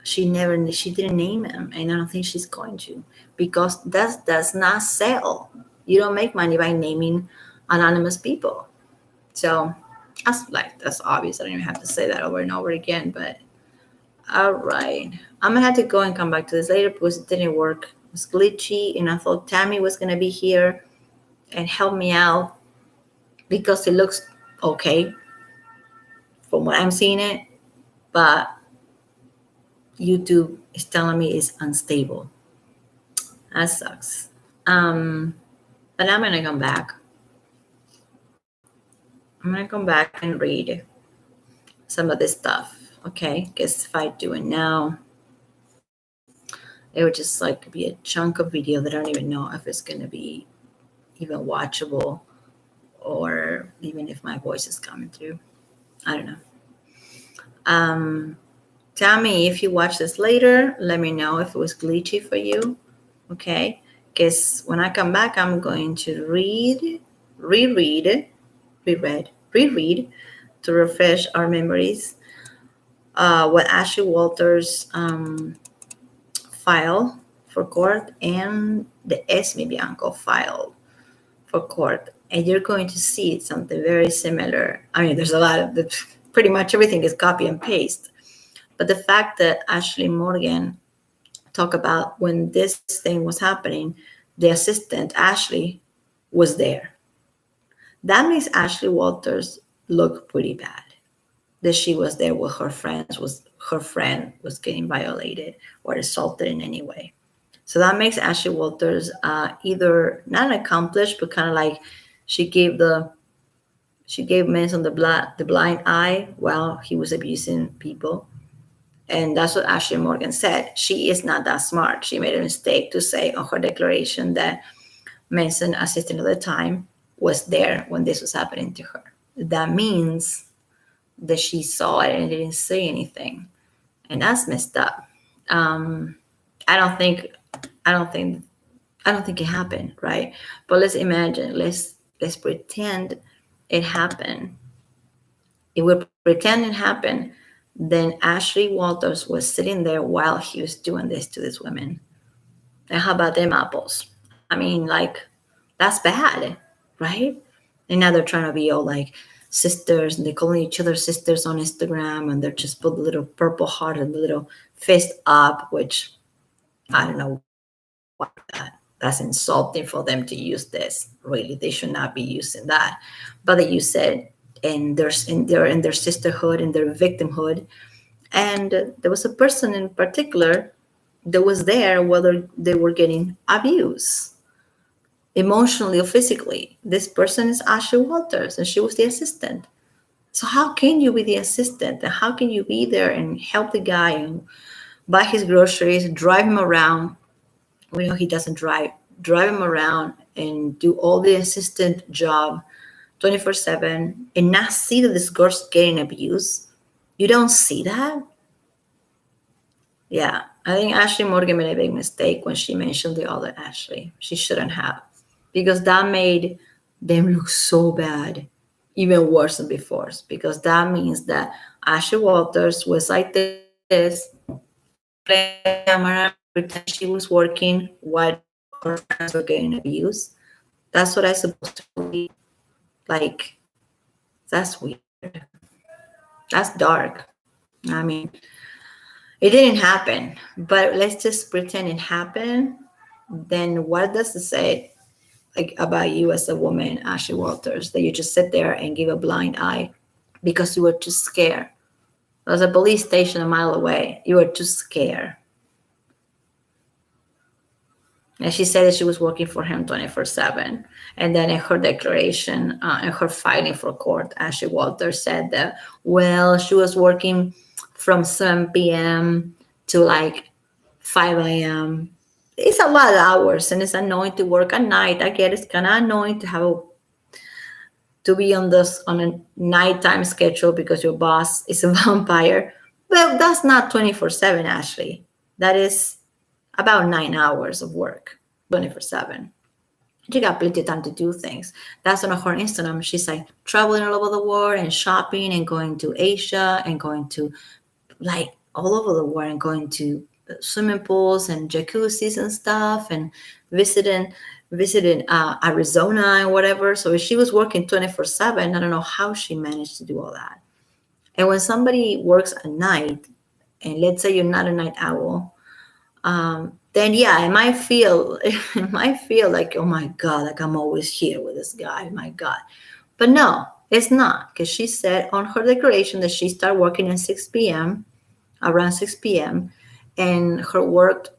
A: she didn't name him, and I don't think she's going to, because that does not sell. You don't make money by naming anonymous people. So that's obvious. I don't even have to say that over and over again. But all right, I'm gonna have to go and come back to this later because it didn't work. It was glitchy, and I thought Tammy was gonna be here and help me out because it looks okay from what I'm seeing it, but YouTube is telling me it's unstable. That sucks. But I'm gonna come back. I'm gonna come back and read some of this stuff. Okay, because if I do it now, it would just like be a chunk of video that I don't even know if it's gonna be even watchable, or even if my voice is coming through. I don't know. Tell me if you watch this later. Let me know if it was glitchy for you. Okay, because when I come back, I'm going to reread to refresh our memories. What Ashley Walters filed for court and the Esme Bianco filed for court, and you're going to see something very similar. I mean, there's a lot of pretty much everything is copy and paste, but the fact that Ashley Morgan talked about when this thing was happening, the assistant Ashley was there. That makes Ashley Walters look pretty bad. That she was there with her friends, was her friend was getting violated or assaulted in any way. So that makes Ashley Walters either not accomplished, but kind of like she gave Manson the blind eye while he was abusing people. And that's what Ashley Morgan said. She is not that smart. She made a mistake to say on her declaration that Manson, assistant at the time, was there when this was happening to her. That means that she saw it and didn't say anything, and that's messed up. I don't think it happened, right? But let's imagine, let's pretend it happened. If we pretend it happened, then Ashley Walters was sitting there while he was doing this to these women. And how about them apples? I mean, like, that's bad, right? And now they're trying to be all like sisters, and they're calling each other sisters on Instagram, and they're just put the little purple heart and the little fist up, which I don't know why that's insulting for them to use this. Really, they should not be using that. But they use it in their sisterhood, in their victimhood. And there was a person in particular that was there whether they were getting abused emotionally or physically. This person is Ashley Walters, and she was the assistant. So how can you be the assistant? And how can you be there and help the guy and buy his groceries, drive him around? We know he doesn't drive him around and do all the assistant job 24/7 and not see that this girl's getting abused? You don't see that? Yeah, I think Ashley Morgan made a big mistake when she mentioned the other Ashley. She shouldn't have, because that made them look so bad, even worse than before, because that means that Ashley Walters was like this, playing camera, pretend she was working while her friends were getting abused. That's what I supposed to believe. Like, that's weird. That's dark. I mean, it didn't happen, but let's just pretend it happened. Then what does it say, like, about you as a woman, Ashley Walters, that you just sit there and give a blind eye because you were too scared? There's a police station a mile away. You were too scared. And she said that she was working for him 24/7. And then in her declaration, in her filing for court, Ashley Walters said that, well, she was working from 7 p.m. to like 5 a.m. It's a lot of hours, and it's annoying to work at night. I get it's kind of annoying to be on a nighttime schedule because your boss is a vampire. But that's not 24/7, Ashley. That is about 9 hours of work, 24/7. She got plenty of time to do things. That's on her Instagram. She's like traveling all over the world and shopping and going to Asia and going to like all over the world and going to swimming pools and jacuzzis and stuff and visiting Arizona and whatever. So if she was working 24/7, I don't know how she managed to do all that. And when somebody works at night, and let's say you're not a night owl, then yeah, it might feel like, oh my God, like I'm always here with this guy, my God. But no, it's not, because she said on her declaration that she started working at 6 p.m., around 6 p.m., and her work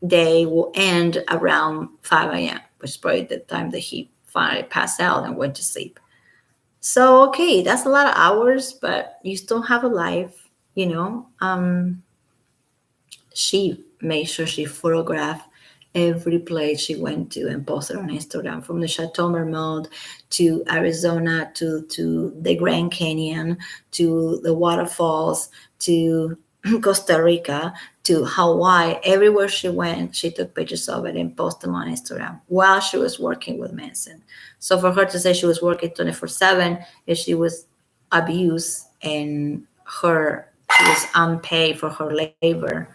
A: day will end around 5 a.m., which is probably the time that he finally passed out and went to sleep. So okay, that's a lot of hours, but you still have a life, you know. She made sure she photographed every place she went to and posted on Instagram, from the Chateau Marmont to Arizona to the Grand Canyon to the waterfalls to Costa Rica to Hawaii. Everywhere she went, she took pictures of it and posted them on Instagram while she was working with Manson. So for her to say she was working 24/7, if she was abused and she was unpaid for her labor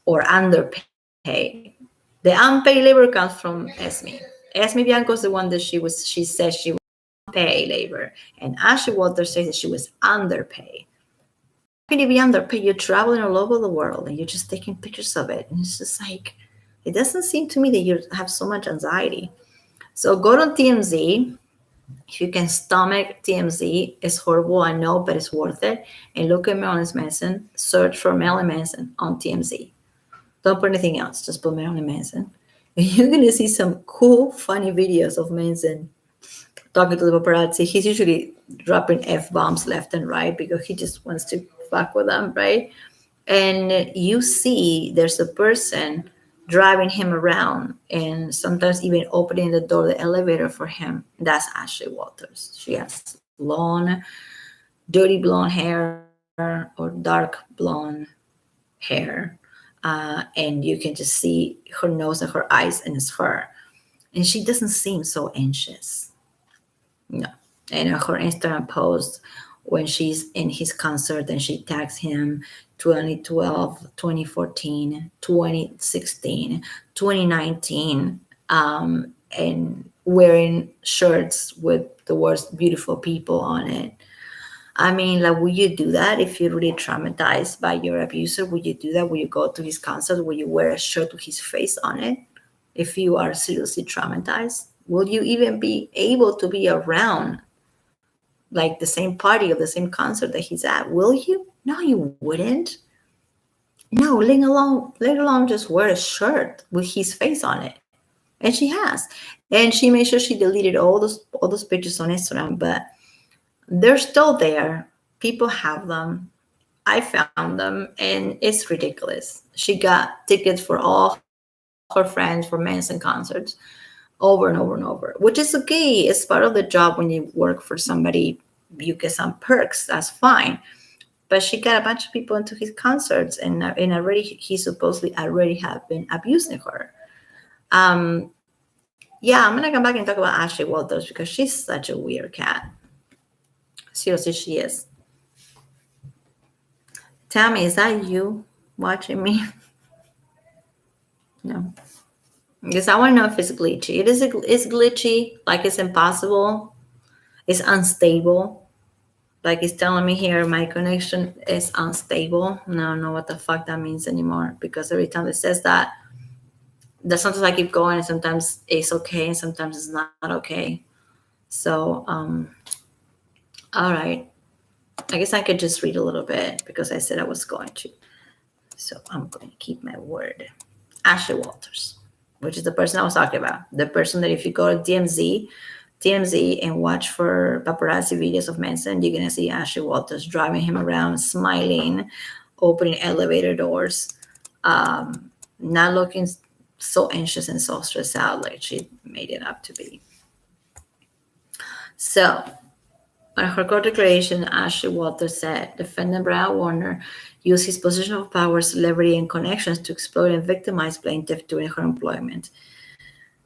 A: or underpaid. The unpaid labor comes from Esme. Esme Bianco is the one that she said she was unpaid labor. And Ashley Walters says that she was underpaid. How can you be underpaid? You're traveling all over the world and you're just taking pictures of it. And it's just like, it doesn't seem to me that you have so much anxiety. So go to TMZ. If you can stomach TMZ, it's horrible, I know, but it's worth it. And look at Marilyn Manson. Search for Marilyn Manson on TMZ. Don't put anything else. Just put Marilyn Manson. And you're going to see some cool, funny videos of Manson talking to the paparazzi. He's usually dropping F-bombs left and right because he just wants to fuck with them, right? And you see there's a person driving him around and sometimes even opening the door of the elevator for him. That's Ashley Walters. She has long, dirty blonde hair or dark blonde hair. And you can just see her nose and her eyes, and it's her. And she doesn't seem so anxious. No. And her Instagram post when she's in his concert and she tags him 2012, 2014, 2016, 2019, and wearing shirts with the words beautiful people on it. I mean, like, would you do that if you're really traumatized by your abuser? Would you do that? Would you go to his concert? Would you wear a shirt with his face on it? If you are seriously traumatized, will you even be able to be around like the same party or the same concert that he's at? Will you? No, you wouldn't. No, let alone just wear a shirt with his face on it. And she has. And she made sure she deleted all those pictures on Instagram, but they're still there. People have them. I found them, and it's ridiculous. She got tickets for all her friends for Manson concerts over and over and over, which is okay. It's part of the job when you work for somebody. You get some perks. That's fine. But she got a bunch of people into his concerts, and he supposedly already have been abusing her. Yeah, I'm gonna come back and talk about Ashley Walters because she's such a weird cat. Seriously, she is. Tammy, is that you watching me? No. Because I want to know if it's glitchy. It's glitchy, like it's impossible. It's unstable. Like it's telling me here my connection is unstable. No, I don't know what the fuck that means anymore. Because every time it says that sometimes I keep going and sometimes it's okay and sometimes it's not okay. So all right. I guess I could just read a little bit because I said I was going to. So I'm going to keep my word. Ashley Walters, which is the person I was talking about. The person that if you go to TMZ and watch for paparazzi videos of Manson, you're gonna see Ashley Walters driving him around, smiling, opening elevator doors, not looking so anxious and so stressed out like she made it up to be. So, on her court declaration, Ashley Walters said defendant Brian Warner used his position of power, celebrity, and connections to exploit and victimize plaintiff during her employment.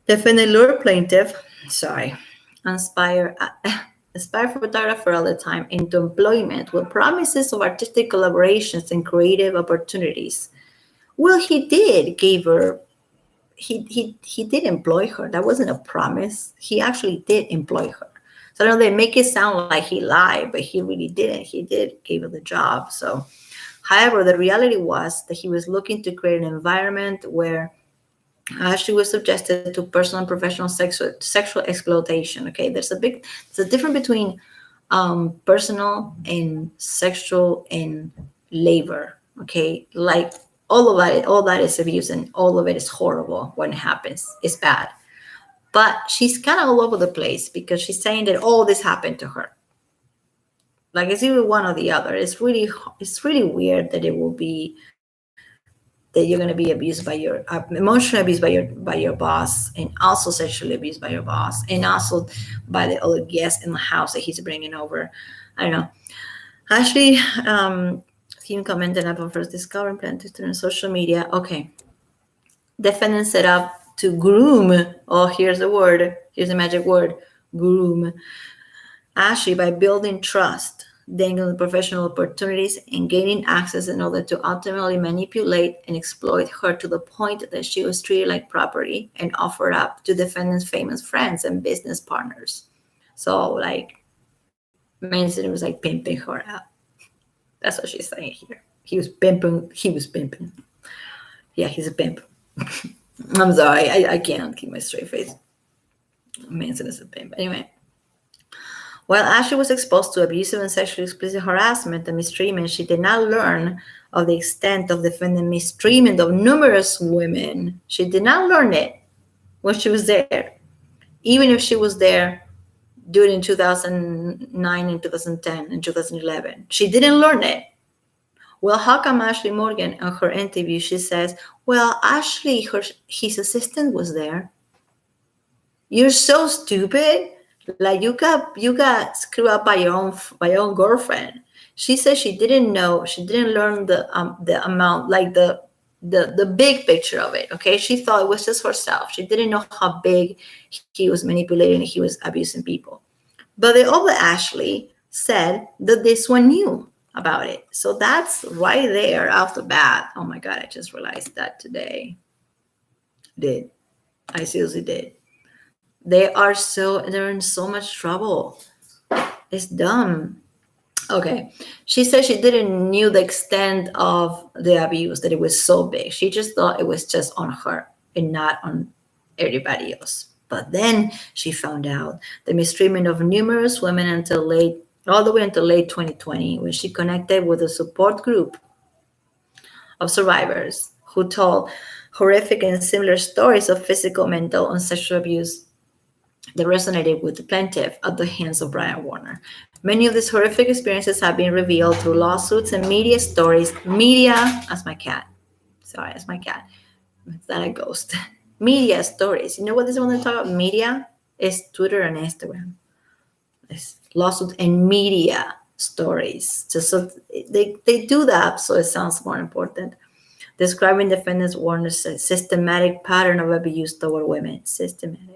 A: Defendant lured plaintiff, inspire photographer all the time into employment with promises of artistic collaborations and creative opportunities. Well, he did give her he did employ her. That wasn't a promise. He actually did employ her. So I know they make it sound like he lied, but he really didn't. He did give her the job. So, however, the reality was that he was looking to create an environment where she was subjected to personal and professional sexual exploitation. Okay, there's a difference between personal and sexual and labor. Okay, like all that is abuse and all of it is horrible when it happens. It's bad. But she's kind of all over the place because she's saying that all this happened to her. Like it's either one or the other. It's really weird that it will be that you're going to be abused by your emotionally abused by your boss, and also sexually abused by your boss, and also by the other guests in the house that he's bringing over. I don't know. Actually, he commented upon first discovering plaintiff on social media. Okay, defendant set up to groom. Oh, here's the word. Here's the magic word. Groom Ashley by building trust, dangling professional opportunities, and gaining access in order to ultimately manipulate and exploit her to the point that she was treated like property and offered up to defendant's famous friends and business partners. So, like, Manson was like pimping her out. That's what she's saying here. He was pimping. He was pimping. Yeah, he's a pimp. I'm sorry. I can't keep my straight face. Manson is a pimp. Anyway. While Ashley was exposed to abusive and sexually explicit harassment and mistreatment, she did not learn of the extent of defendant mistreatment of numerous women. She did not learn it when she was there, even if she was there during 2009 and 2010 and 2011. She didn't learn it. Well, how come Ashley Morgan, in her interview, she says, well, Ashley, his assistant was there. You're so stupid. Like you got screwed up by your own girlfriend. She said she didn't know, she didn't learn the amount, like the big picture of it. Okay, she thought it was just herself. She didn't know how big he was manipulating, he was abusing people. But the other Ashley said that this one knew about it. So that's right there off the bat. Oh my God, I just realized that today. I seriously did. They're in so much trouble. It's dumb. Okay. She said she didn't knew the extent of the abuse, that it was so big. She just thought it was just on her and not on everybody else. But then she found out the mistreatment of numerous women all the way until late 2020, when she connected with a support group of survivors who told horrific and similar stories of physical, mental, and sexual abuse that resonated with the plaintiff at the hands of Brian Warner. Many of these horrific experiences have been revealed through lawsuits and media stories. That's my cat. Sorry, that's my cat. It's not a ghost. Media stories. You know what this one they talk about? Media is Twitter and Instagram. It's lawsuits and media stories. Just so they do that so it sounds more important. Describing defendants Warner's systematic pattern of abuse toward women. Systematic.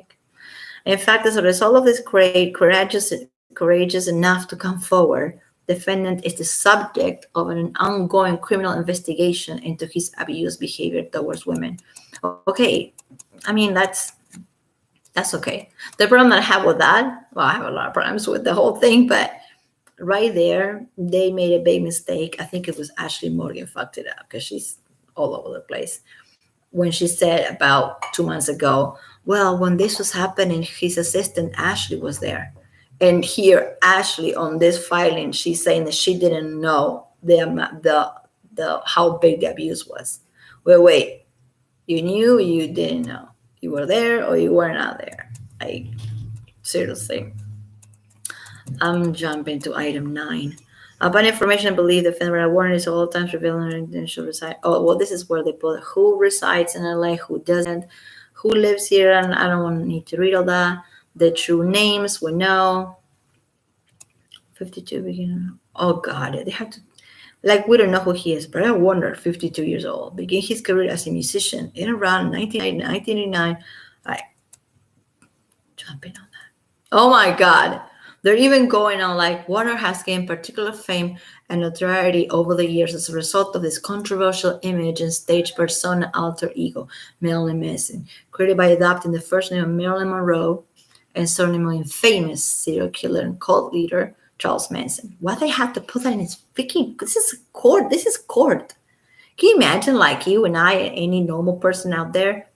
A: In fact, as a result of this courageous enough to come forward, Defendant is the subject of an ongoing criminal investigation into his abuse behavior towards women. Okay, I mean that's okay. The problem that I have with that, well, I have a lot of problems with the whole thing, but right there, they made a big mistake. I think it was Ashley Morgan fucked it up because she's all over the place. When she said about 2 months ago, well, when this was happening, his assistant Ashley was there. And here, Ashley on this filing, she's saying that she didn't know the how big the abuse was. Wait, you knew, you didn't know. You were there or you were not there. Like, seriously. I'm jumping to item 9. Upon information, I believe the federal warrant is all times revealing residential reside. Oh, well, this is where they put who resides in LA, who doesn't, who lives here, and I don't want to need to read all that. The true names we know. 52 beginning. Oh God, they have to. Like, we don't know who he is, but I wonder. 52 years old, began his career as a musician in around 1989. I jumping on that. Oh my God. They're even going on like Warner has gained particular fame and notoriety over the years as a result of this controversial image and stage persona alter ego, Marilyn Manson, created by adopting the first name of Marilyn Monroe and surname of infamous serial killer and cult leader Charles Manson. Why they have to put that in his freaking? This is court. This is court. Can you imagine, like you and I, and any normal person out there,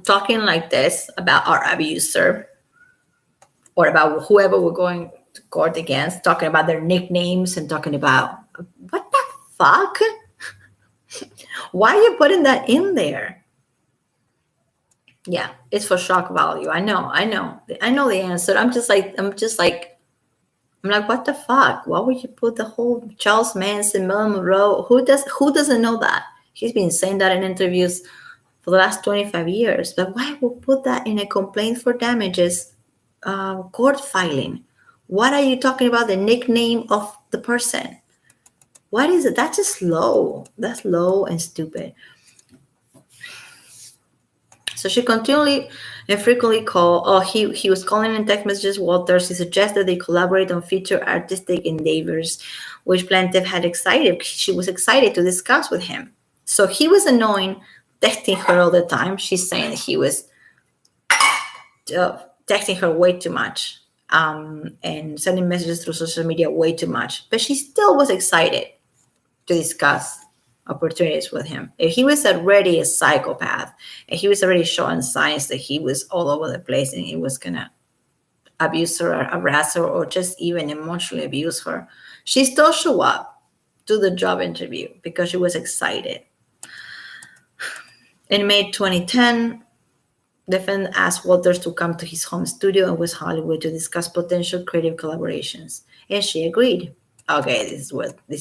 A: talking like this about our abuser? Or about whoever we're going to court against, talking about their nicknames and talking about what the fuck? Why are you putting that in there? Yeah, it's for shock value. I know the answer. I'm like, what the fuck? Why would you put the whole Charles Manson, Marilyn Monroe? Who doesn't know that? He's been saying that in interviews for the last 25 years. But why would put that in a complaint for damages? Court filing. What are you talking about? The nickname of the person. What is it? That's just low. That's low and stupid. So she continually and frequently called. Oh, he was calling in text messages Walters. He suggested they collaborate on future artistic endeavors, which plaintiff had excited. She was excited to discuss with him. So he was annoying, texting her all the time. She's saying he was texting her way too much and sending messages through social media way too much. But she still was excited to discuss opportunities with him. If he was already a psychopath and he was already showing signs that he was all over the place and he was going to abuse her or harass her or just even emotionally abuse her, she still showed up to the job interview because she was excited. In May 2010, defendant asked Walters to come to his home studio in West Hollywood to discuss potential creative collaborations, and she agreed. Okay, this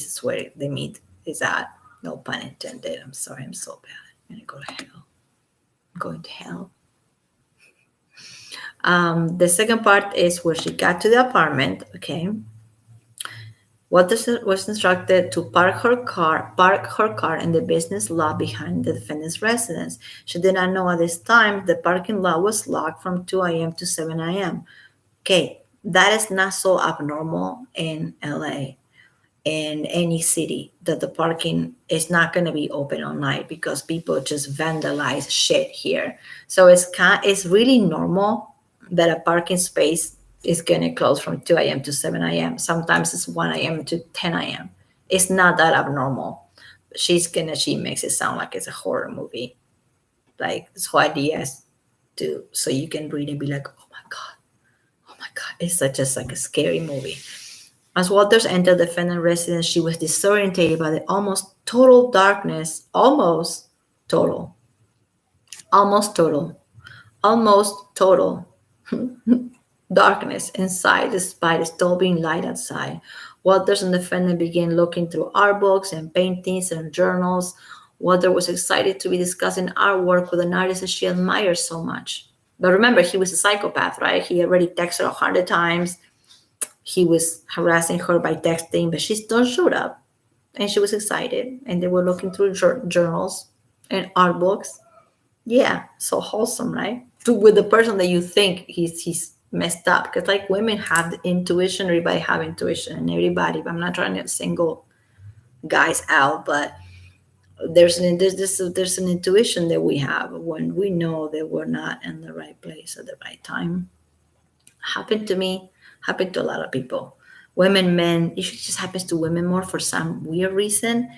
A: is where the meat is at. No pun intended. I'm sorry, I'm so bad. I'm gonna go to hell. I'm going to hell. The second part is where she got to the apartment. Okay. Walters was instructed to park her car in the business lot behind the defendant's residence. She did not know at this time the parking lot was locked from 2 a.m. to 7 a.m. Okay, that is not so abnormal in LA, in any city, that the parking is not going to be open all night because people just vandalize shit here. So it's really normal that a parking space is going to close from 2 a.m. to 7 a.m. Sometimes it's 1 a.m. to 10 a.m. It's not that abnormal. She makes it sound like it's a horror movie. Like, this whole idea is so you can read and be like, oh my God. It's just like a scary movie. As Walters entered the defendant's residence, she was disorientated by the almost total darkness, almost total darkness inside despite still being light outside. Walters and the defendant began looking through art books and paintings and journals. Walter was excited to be discussing artwork with an artist that she admired so much. But remember, he was a psychopath, right? He already texted her 100 times. He was harassing her by texting, but she still showed up. And she was excited. And they were looking through journals and art books. Yeah, so wholesome, right? With the person that you think he's messed up, because like women have the intuition, everybody have intuition, and everybody, I'm not trying to single guys out, but there's an intuition that we have when we know that we're not in the right place at the right time. Happened to me, happened to a lot of people, women, men. It just happens to women more for some weird reason.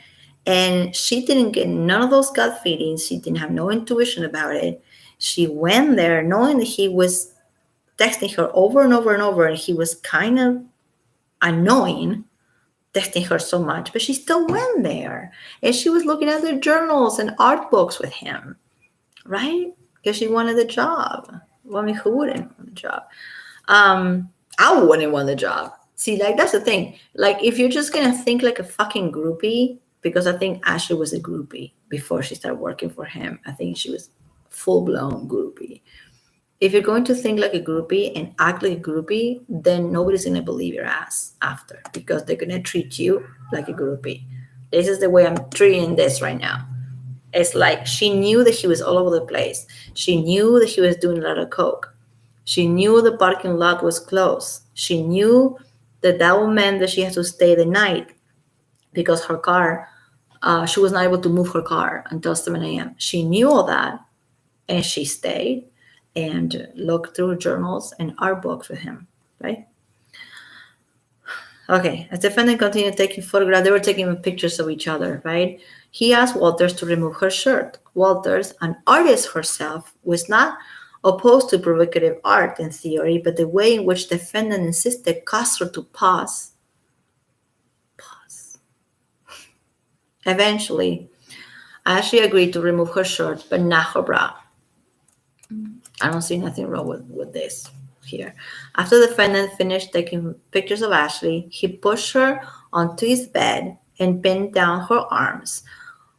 A: And she didn't get none of those gut feelings. She didn't have no intuition about it. She went there knowing that he was texting her over and over and over, and he was kind of annoying, texting her so much, but she still went there. And she was looking at their journals and art books with him, right? Because she wanted the job. Well, I mean, who wouldn't want the job? I wouldn't want the job. See, like, that's the thing. Like, if you're just gonna think like a fucking groupie, because I think Ashley was a groupie before she started working for him. I think she was full-blown groupie. If you're going to think like a groupie and act like a groupie, then nobody's gonna believe your ass after, because they're gonna treat you like a groupie. This is the way I'm treating this right now. It's like she knew that he was all over the place. She knew that he was doing a lot of coke. She knew the parking lot was closed. She knew that that would mean that she had to stay the night because her car, she was not able to move her car until 7 a.m. She knew all that, and she stayed and looked through journals and art books with him, right? Okay, as the defendant continued taking photographs, they were taking pictures of each other, right? He asked Walters to remove her shirt. Walters, an artist herself, was not opposed to provocative art in theory, but the way in which the defendant insisted caused her to pause. Pause. Eventually, Ashley agreed to remove her shirt, but not her bra. I don't see nothing wrong with this here. After the defendant finished taking pictures of Ashley, he pushed her onto his bed and pinned down her arms.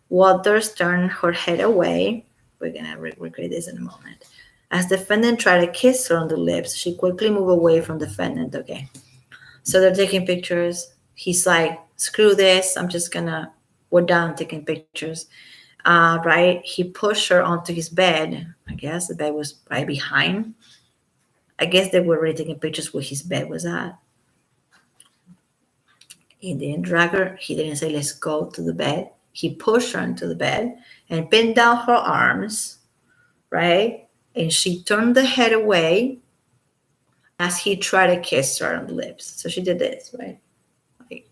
A: Walters turned her head away. We're going to recreate this in a moment. As the defendant tried to kiss her on the lips, she quickly moved away from the defendant. Okay. So they're taking pictures. He's like, screw this. We're done taking pictures. Right? He pushed her onto his bed. I guess the bed was right behind. I guess they were already taking pictures where his bed was at. He didn't drag her. He didn't say, let's go to the bed. He pushed her into the bed and pinned down her arms, right? And she turned the head away as he tried to kiss her on the lips. So she did this, right? Like,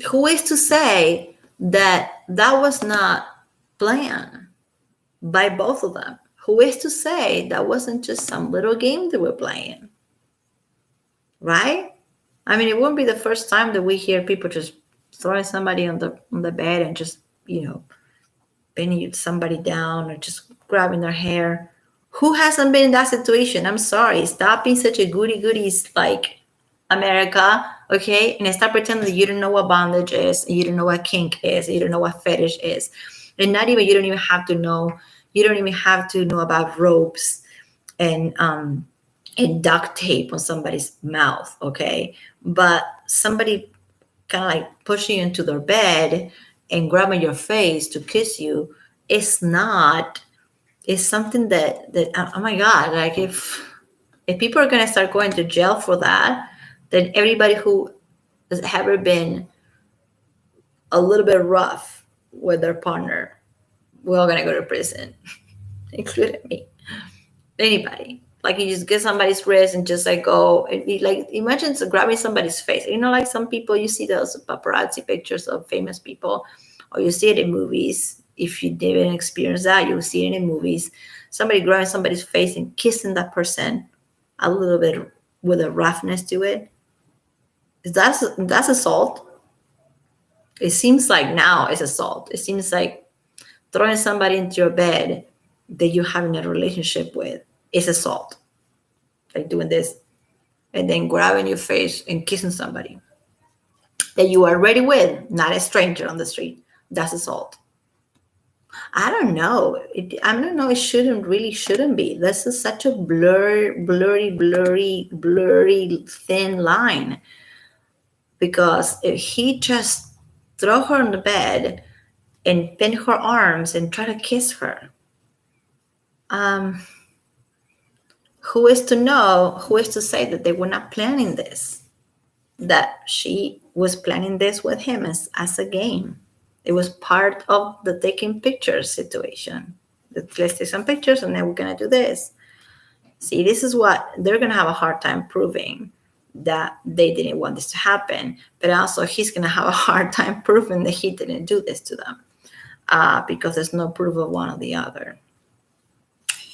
A: Who is to say that that was not planned by both of them? Who is to say that wasn't just some little game they were playing? Right? I mean, it won't be the first time that we hear people just throwing somebody on the bed and just, pinning somebody down or just grabbing their hair. Who hasn't been in that situation? I'm sorry. Stop being such a goody-goodies like America, okay? And stop pretending that you don't know what bondage is, and you don't know what kink is, and you don't know what fetish is. And you don't even have to know about ropes and duct tape on somebody's mouth, okay? But somebody kind of like pushing you into their bed and grabbing your face to kiss you is something that oh my God, like if people are gonna start going to jail for that, then everybody who has ever been a little bit rough with their partner, we're all gonna go to prison, including me. Anybody. Like you just get somebody's wrist and just like go and like imagine grabbing somebody's face. Like some people, you see those paparazzi pictures of famous people, or you see it in movies. If you didn't experience that, you'll see it in movies. Somebody grabbing somebody's face and kissing that person a little bit with a roughness to it. That's assault. It seems like now it's assault. It seems like throwing somebody into your bed that you're having a relationship with is assault. Like doing this and then grabbing your face and kissing somebody that you are already with, not a stranger on the street. That's assault. I don't know. I don't know. It shouldn't be. This is such a blurry, thin line. Because if he just throw her on the bed and pin her arms and try to kiss her, Um, who is to know, who is to say that they were not planning this? That she was planning this with him as a game. It was part of the taking pictures situation. Let's take some pictures and then we're going to do this. See, this is what they're going to have a hard time proving, that they didn't want this to happen. But also, he's going to have a hard time proving that he didn't do this to them, because there's no proof of one or the other.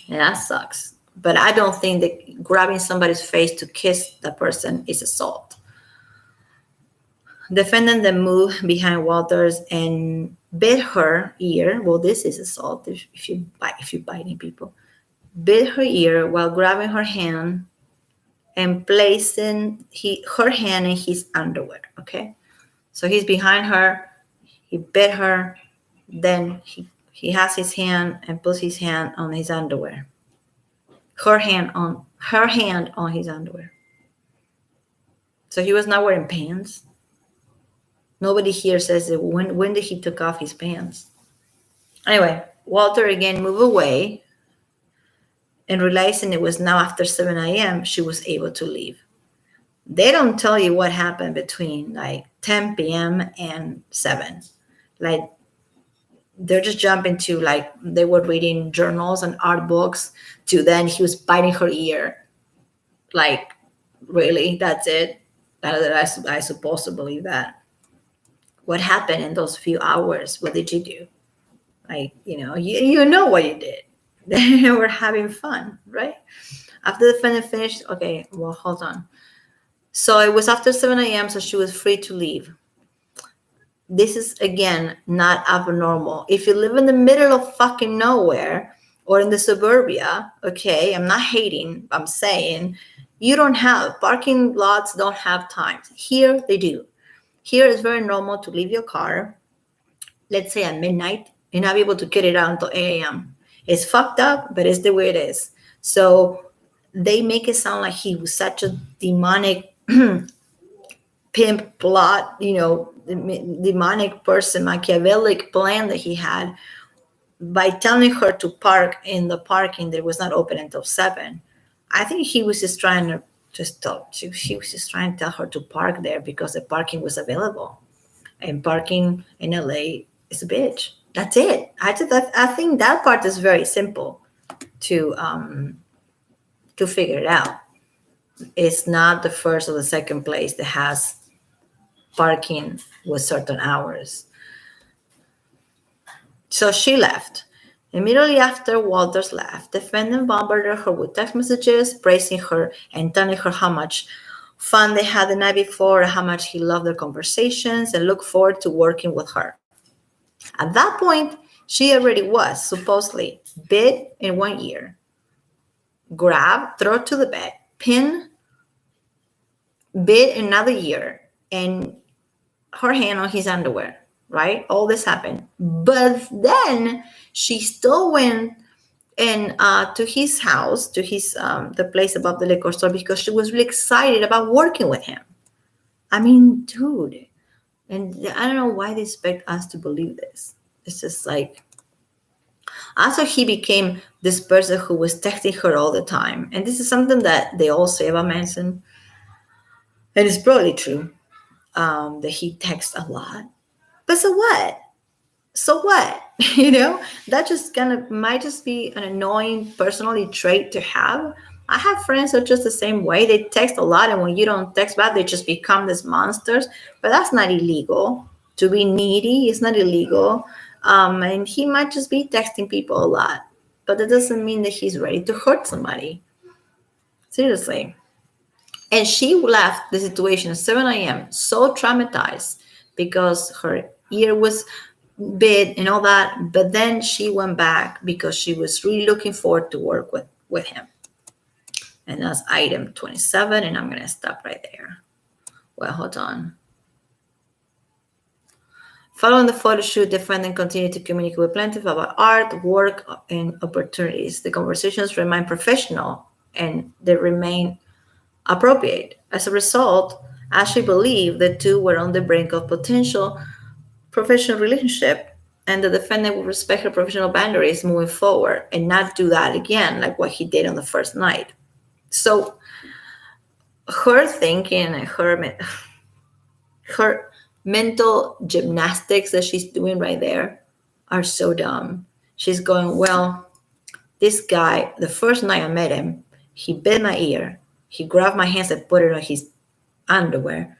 A: And that sucks. But I don't think that grabbing somebody's face to kiss the person is assault. Defendant then moved behind Walters and bit her ear. Well, this is assault if you're biting people. Bit her ear while grabbing her hand and placing her hand in his underwear. Okay, so he's behind her. He bit her. Then he has his hand and puts his hand on his underwear. Her hand on his underwear. So he was not wearing pants. Nobody here says that when did he took off his pants. Anyway, Walter again moved away, and realizing it was now after 7 a.m., she was able to leave. They don't tell you what happened between like 10 p.m. and 7. Like, they're just jumping to like they were reading journals and art books to then he was biting her ear. Like, really? That's it? I supposed to believe that. What happened in those few hours? What did you do? Like, you know what you did. They were having fun, right? After the defendant finished, okay, well, hold on. So it was after 7 a.m., so she was free to leave. This is, again, not abnormal. If you live in the middle of fucking nowhere or in the suburbia, okay, I'm not hating, I'm saying you don't have, parking lots don't have times. Here, they do. Here, it's very normal to leave your car, let's say at midnight, and not be able to get it out until 8 a.m. It's fucked up, but it's the way it is. So they make it sound like he was such a demonic pimp plot, demonic person, Machiavellic plan that he had by telling her to park in the parking that was not open until 7. I think he was just trying to she was just trying to tell her to park there because the parking was available. And parking in LA is a bitch. That's it. I think that part is very simple to figure it out. It's not the first or the second place that has parking with certain hours. So she left. Immediately after Walters left, the defendant bombarded her with text messages, praising her and telling her how much fun they had the night before, how much he loved their conversations, and looked forward to working with her. At that point, she already was supposedly bit in one ear, grabbed, thrown to the bed, pinned, bit another ear, and her hand on his underwear, right? All this happened. But then she still went to his house, to his the place above the liquor store, because she was really excited about working with him. I mean, dude. And I don't know why they expect us to believe this. It's just like, also he became this person who was texting her all the time. And this is something that they all say about Manson. And it's probably true, that he texts a lot. But so what? So what? That just kind of might just be an annoying personality trait to have. I have friends that are just the same way. They text a lot, and when you don't text back, they just become these monsters. But that's not illegal. To be needy is not illegal. And he might just be texting people a lot. But that doesn't mean that he's ready to hurt somebody. Seriously. And she left the situation at 7 a.m. so traumatized because her ear was bit and all that. But then she went back because she was really looking forward to work with him. And that's item 27. And I'm going to stop right there. Well, hold on. Following the photo shoot, the defendant continued to communicate with plaintiff about art, work, and opportunities. The conversations remain professional and they remain appropriate. As a result, Ashley believed the two were on the brink of potential professional relationship, and the defendant will respect her professional boundaries moving forward and not do that again, like what he did on the first night. So her thinking and her mental gymnastics that she's doing right there are so dumb. She's going, well, this guy, the first night I met him, he bit my ear. He grabbed my hands and put it on his underwear.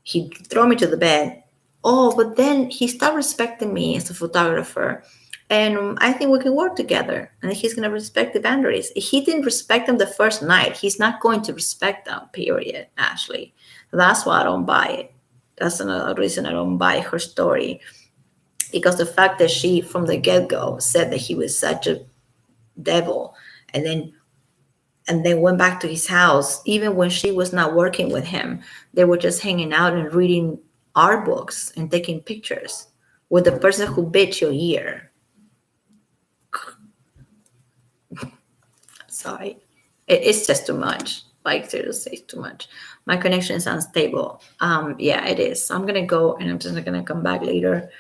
A: He threw me to the bed. Oh, but then he stopped respecting me as a photographer. And I think we can work together. And he's going to respect the boundaries. If he didn't respect them the first night, he's not going to respect them, period, Ashley. That's why I don't buy it. That's another reason I don't buy her story. Because the fact that she, from the get go, said that he was such a devil and then went back to his house, even when she was not working with him. They were just hanging out and reading art books and taking pictures with the person who bit your ear. Sorry. It's just too much. Like, seriously, it's too much. My connection is unstable. Yeah, it is. I'm going to go and I'm just going to come back later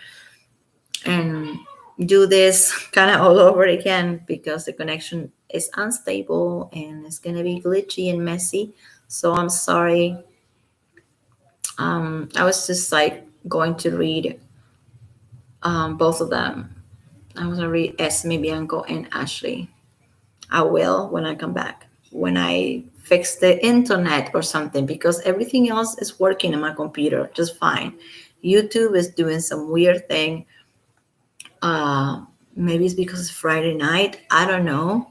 A: and do this kind of all over again because the connection is unstable and it's going to be glitchy and messy. So I'm sorry. I was just like going to read both of them. I was going to read Esme, Bianco, and Ashley. I will when I come back, when I fix the internet or something, because everything else is working on my computer just fine. YouTube is doing some weird thing. Maybe it's because it's Friday night. I don't know.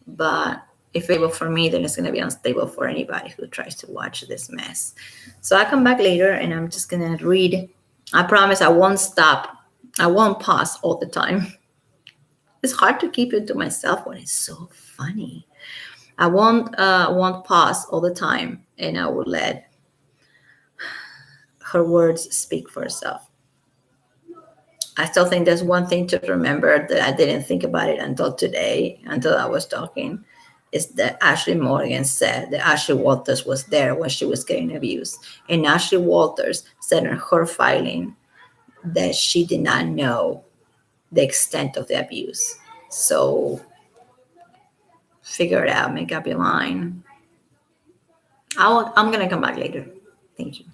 A: But if it's stable for me, then it's going to be unstable for anybody who tries to watch this mess. So I come back later and I'm just going to read. I promise I won't stop. I won't pause all the time. It's hard to keep it to myself when it's so funny. I won't pause all the time, and I will let her words speak for herself. I still think there's one thing to remember that I didn't think about it until today, until I was talking, is that Ashley Morgan said that Ashley Walters was there when she was getting abused. And Ashley Walters said in her filing that she did not know the extent of the abuse. So figure it out, make up your mind. I'm going to come back later. Thank you.